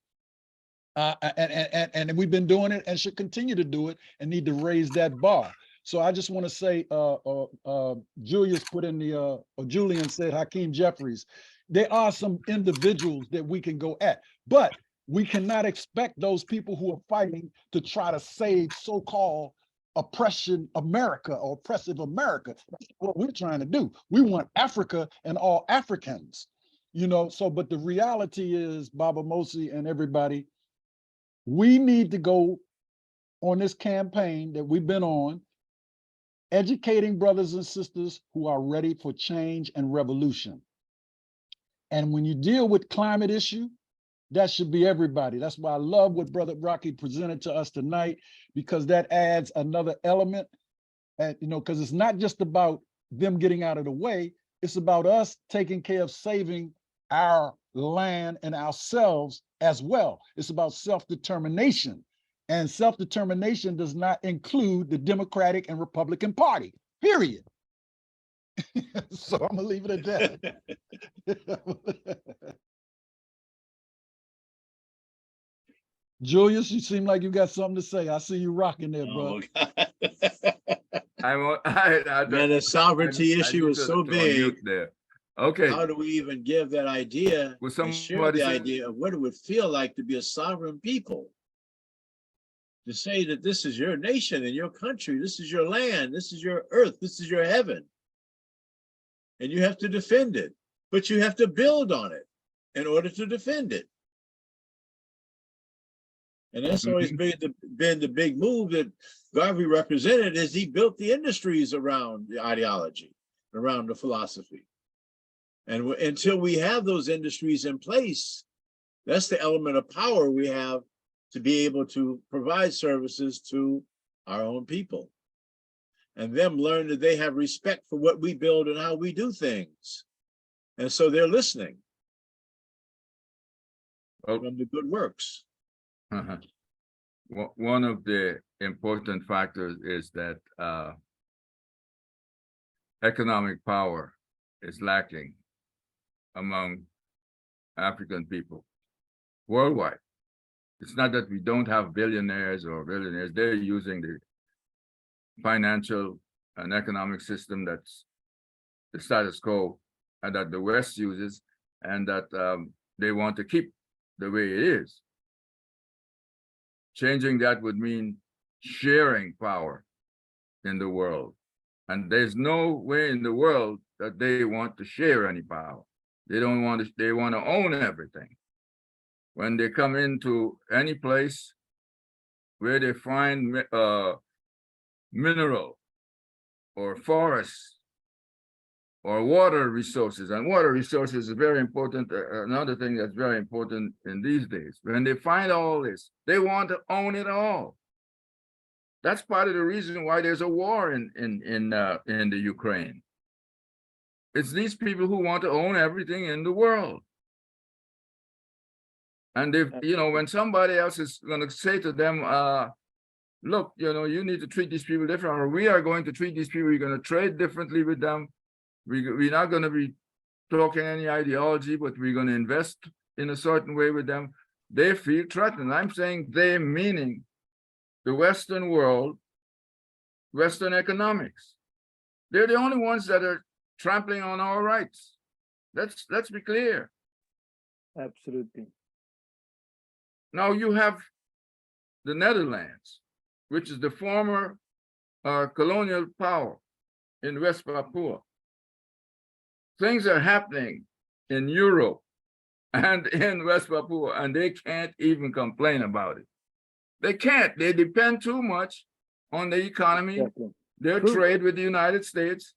And we've been doing it and should continue to do it, and need to raise that bar. So I just want to say, Julius put in the, or Julian said, Hakeem Jeffries, there are some individuals that we can go at, but we cannot expect those people who are fighting to try to save so-called oppression America or oppressive America. That's what we're trying to do. We want Africa and all Africans, you know. So, but the reality is, Baba Mosi and everybody, we need to go on this campaign that we've been on, educating brothers and sisters who are ready for change and revolution. And when you deal with climate issue, that should be everybody. That's why I love what Brother Rocky presented to us tonight, because that adds another element. And, you know, because it's not just about them getting out of the way, it's about us taking care of saving our land and ourselves as well. It's about self-determination. And self-determination does not include the Democratic and Republican Party, period. So I'm gonna leave it at that. Julius, you seem like you got something to say. I see you rocking there, bro. Man, the sovereignty issue is so big. There. Okay. How do we even give that idea and share the say, idea of what it would feel like to be a sovereign people? To say that this is your nation and your country, this is your land, this is your earth, this is your heaven. And you have to defend it, but you have to build on it in order to defend it. And that's always been the big move that Garvey represented, is he built the industries around the ideology, around the philosophy. And until we have those industries in place, that's the element of power we have to be able to provide services to our own people. And them learn that they have respect for what we build and how we do things. And so they're listening from the good works. One of the important factors is that economic power is lacking among African people worldwide. It's not that we don't have billionaires or billionaires. They're using the financial and economic system that's the status quo and that the West uses, and that they want to keep the way it is. Changing that would mean sharing power in the world. And there's no way in the world that they want to share any power. They don't want to, they want to own everything. When they come into any place where they find mineral or forests or water resources, and water resources is very important, another thing that's very important in these days. When they find all this, they want to own it all. That's part of the reason why there's a war in the Ukraine. It's these people who want to own everything in the world. And if, you know, when somebody else is going to say to them, look, you know, you need to treat these people different, or we are going to treat these people, we're going to trade differently with them. We're not going to be talking any ideology, but we're going to invest in a certain way with them. They feel threatened. I'm saying they, meaning the Western world, Western economics. They're the only ones that are trampling on our rights. Let's be clear. Absolutely. Now you have the Netherlands, which is the former colonial power in West Papua. Things are happening in Europe and in West Papua, and they can't even complain about it. They can't. They depend too much on the economy, Exactly. their True. trade with the United States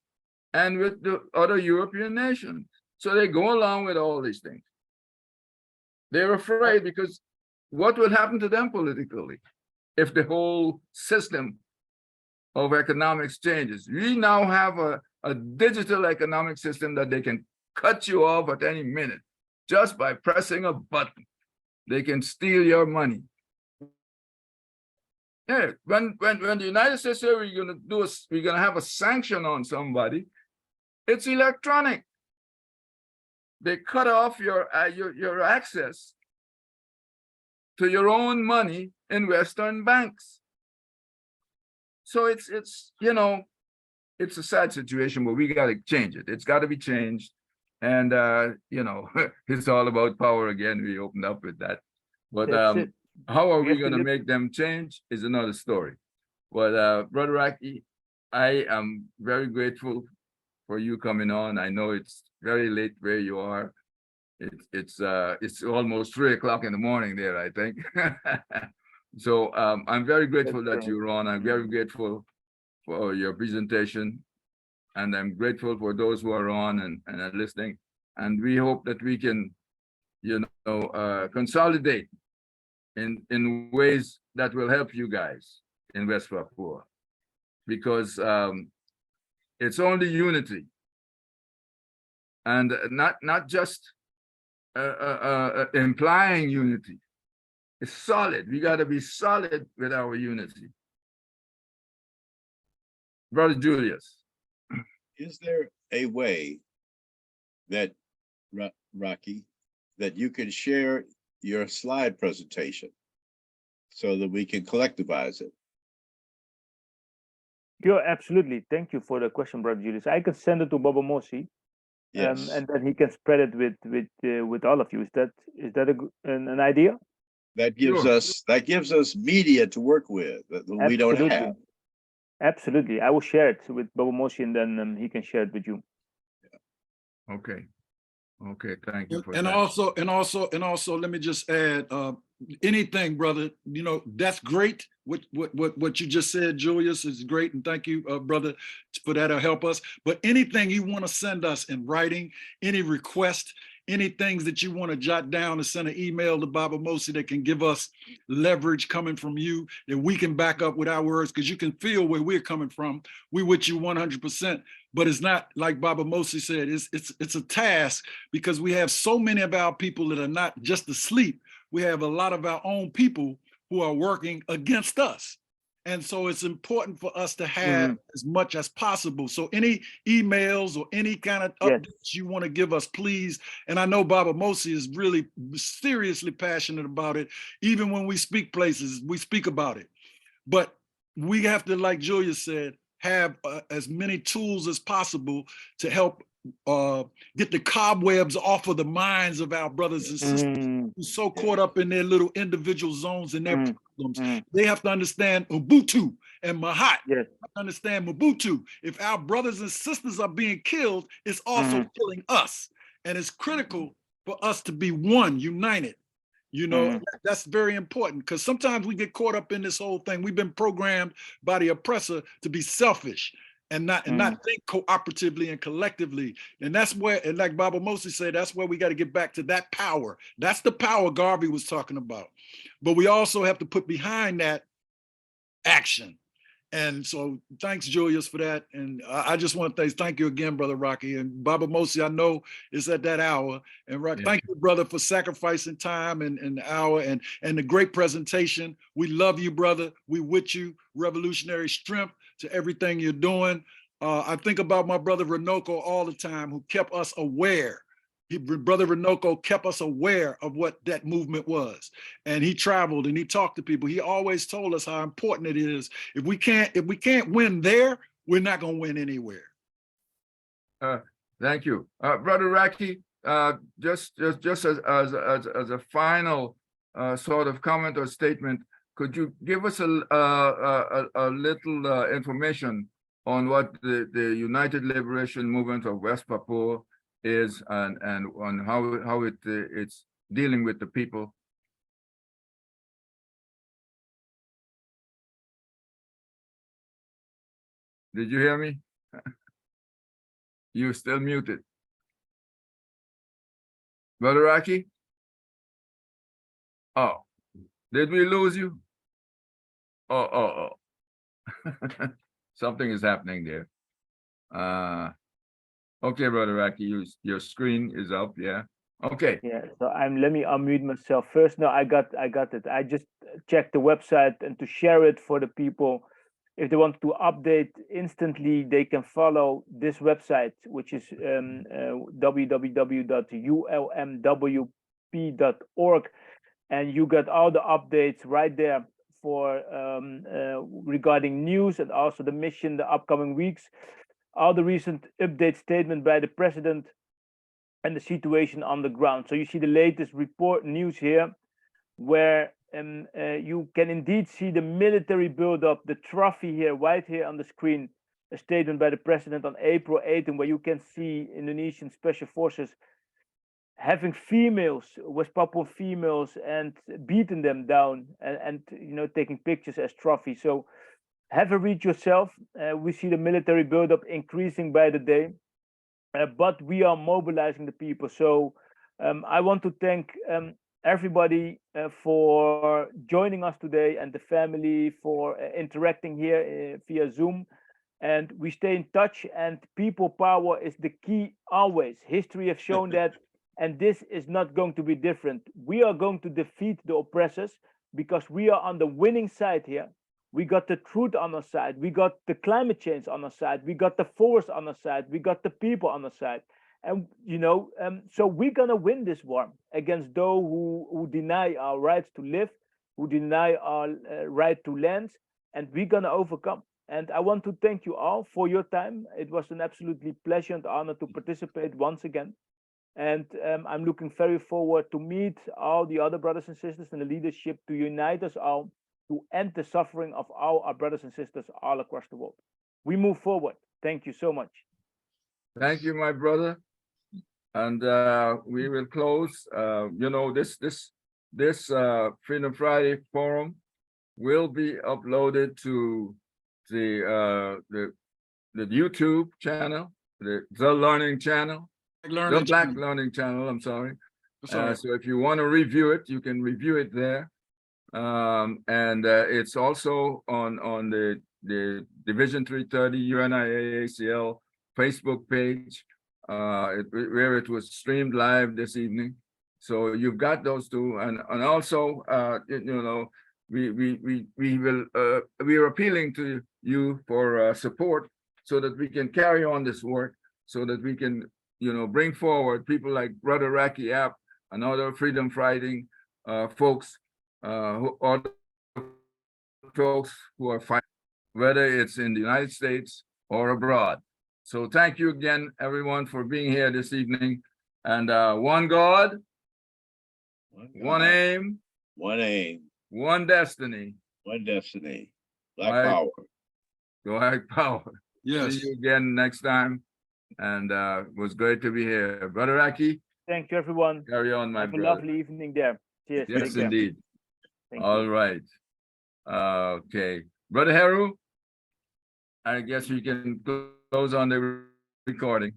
and with the other European nations. So they go along with all these things. They're afraid because what will happen to them politically if the whole system of economics changes? We now have a digital economic system that they can cut you off at any minute just by pressing a button. They can steal your money. Yeah, when the United States say we're gonna have a sanction on somebody, it's electronic. They cut off your access to your own money in Western banks. So it's you know, it's a sad situation, but we got to change it. It's got to be changed. And you know, it's all about power again. We opened up with that. But That's it. how are We we have to going to live- make them change is another story. But Brother Aki, I am very grateful for you coming on. I know it's very late where you are. It's almost 3 o'clock in the morning there, I think. So I'm very grateful that That's you're on. I'm very grateful for your presentation, and I'm grateful for those who are on and are listening. And we hope that we can, you know, consolidate in ways that will help you guys in West Papua, because it's only unity, and not just implying unity. It's solid. We got to be solid with our unity. Brother Julius. Is there a way that, Rocky, that you can share your slide presentation so that we can collectivize it? Yeah, absolutely. Thank you for the question, Brother Julius. I can send it to Baba Mosi, Yes, and then he can spread it with all of you. Is that an idea? that gives Sure. us media to work with that we don't Absolutely. have. Absolutely. I will share it with Baba Mosi, and then he can share it with you. Okay. Okay. Thank you for And that. also, let me just add, anything, brother, you know, that's great. What you just said, Julius, is great. And thank you, brother, for that. It'll help us. But anything you want to send us in writing, any request, any things that you want to jot down and send an email to Baba Mosi that can give us leverage coming from you, that we can back up with our words, because you can feel where we're coming from. We with you 100%. But it's not like Baba Mosi said, it's a task, because we have so many of our people that are not just asleep. We have a lot of our own people who are working against us. And so it's important for us to have as much as possible. So any emails or any kind of updates you want to give us, please. And I know Baba Mosi is really seriously passionate about it. Even when we speak places, we speak about it. But we have to, like Julius said, have as many tools as possible to help get the cobwebs off of the minds of our brothers and sisters who's so caught up in their little individual zones and their problems. They have to understand Ubuntu and Mahat. Yes. Understand Mobutu. If our brothers and sisters are being killed, it's also killing us. And it's critical for us to be one, united. You know, that's very important because sometimes we get caught up in this whole thing. We've been programmed by the oppressor to be selfish and not think cooperatively and collectively. And that's where, and like Baba Mosey said, that's where we got to get back to that power. That's the power Garvey was talking about. But we also have to put behind that action. And so thanks, Julius, for that. And I just want to thank you again, Brother Rocky. And Baba Mosey, I know it's at that hour. And thank you, brother, for sacrificing time and the hour and the great presentation. We love you, brother. We with you. Revolutionary strength to everything you're doing. I think about my brother Renoko all the time, who kept us aware. Brother Renoko kept us aware of what that movement was. And he traveled and he talked to people. He always told us how important it is. If we can't win there, we're not going to win anywhere. Thank you. Brother Raki, just as a final sort of comment or statement, could you give us a little information on what the United Liberation Movement of West Papua is and on how it's dealing with the people? Did you hear me? You're still muted. Brother Raki? Oh, did we lose you? Oh. Something is happening there. Okay, Brother Raki, your screen is up, yeah. Okay. Yeah, so let me unmute myself first. No, I got it. I just checked the website, and to share it for the people, if they want to update instantly, they can follow this website, which is www.ulmwp.org, and you got all the updates right there for regarding news and also the mission, the upcoming weeks, all the recent update statement by the president, and the situation on the ground. So you see the latest report news here, where you can indeed see the military buildup, the trophy here, right here on the screen, a statement by the president on April 8th, and where you can see Indonesian special forces having females, West Papuan females, and beating them down, and you know, taking pictures as trophies. So have a read yourself. We see the military buildup increasing by the day. But we are mobilizing the people. So I want to thank everybody for joining us today, and the family for interacting here via Zoom. And we stay in touch, and people power is the key always. History has shown that, and this is not going to be different. We are going to defeat the oppressors because we are on the winning side here. We got the truth on our side. We got the climate change on our side. We got the forest on our side. We got the people on our side. And, you know, so we're going to win this war against those who deny our rights to live, who deny our right to land, and we're going to overcome. And I want to thank you all for your time. It was an absolutely pleasure and honor to participate once again. And I'm looking very forward to meet all the other brothers and sisters in the leadership to unite us all to end the suffering of all our brothers and sisters all across the world. We move forward. Thank you so much. Thank you, my brother. And we will close. You know, this Freedom Friday forum will be uploaded to the YouTube channel, the Learning channel, the Black Learning channel. I'm sorry. So if you want to review it, you can review it there. And it's also on the Division 330 UNIAACL Facebook page, where it was streamed live this evening. So you've got those two, and also you know, we are appealing to you for support so that we can carry on this work, so that we can, you know, bring forward people like Brother Raki App and other freedom fighting folks. Who are folks who are fighting, whether it's in the United States or abroad. So thank you again, everyone, for being here this evening. And one God, one aim, one aim, one destiny. one destiny. Black power. Go ahead, Power. Yes. See you again next time. And it was great to be here. Brother Aki, Thank you, everyone. carry on, my Have a brother. lovely evening there. Cheers. Yes, Take care. indeed. Thank All you. right. Okay. Brother Heru, I guess we can close on the recording.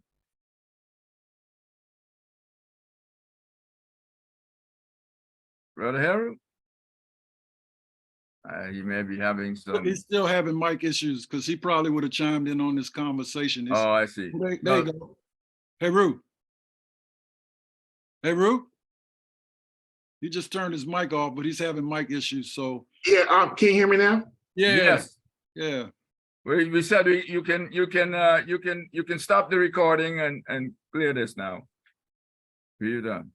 Brother Heru? He may be having some, He's still having mic issues because he probably would have chimed in on this conversation. It's- oh, I see. There you go. Hey, Roo. Hey, Roo. He just turned his mic off, but he's having mic issues, so. Yeah, can you hear me now? Yeah, Yes, yeah. we said you can stop the recording and clear this now. You're done.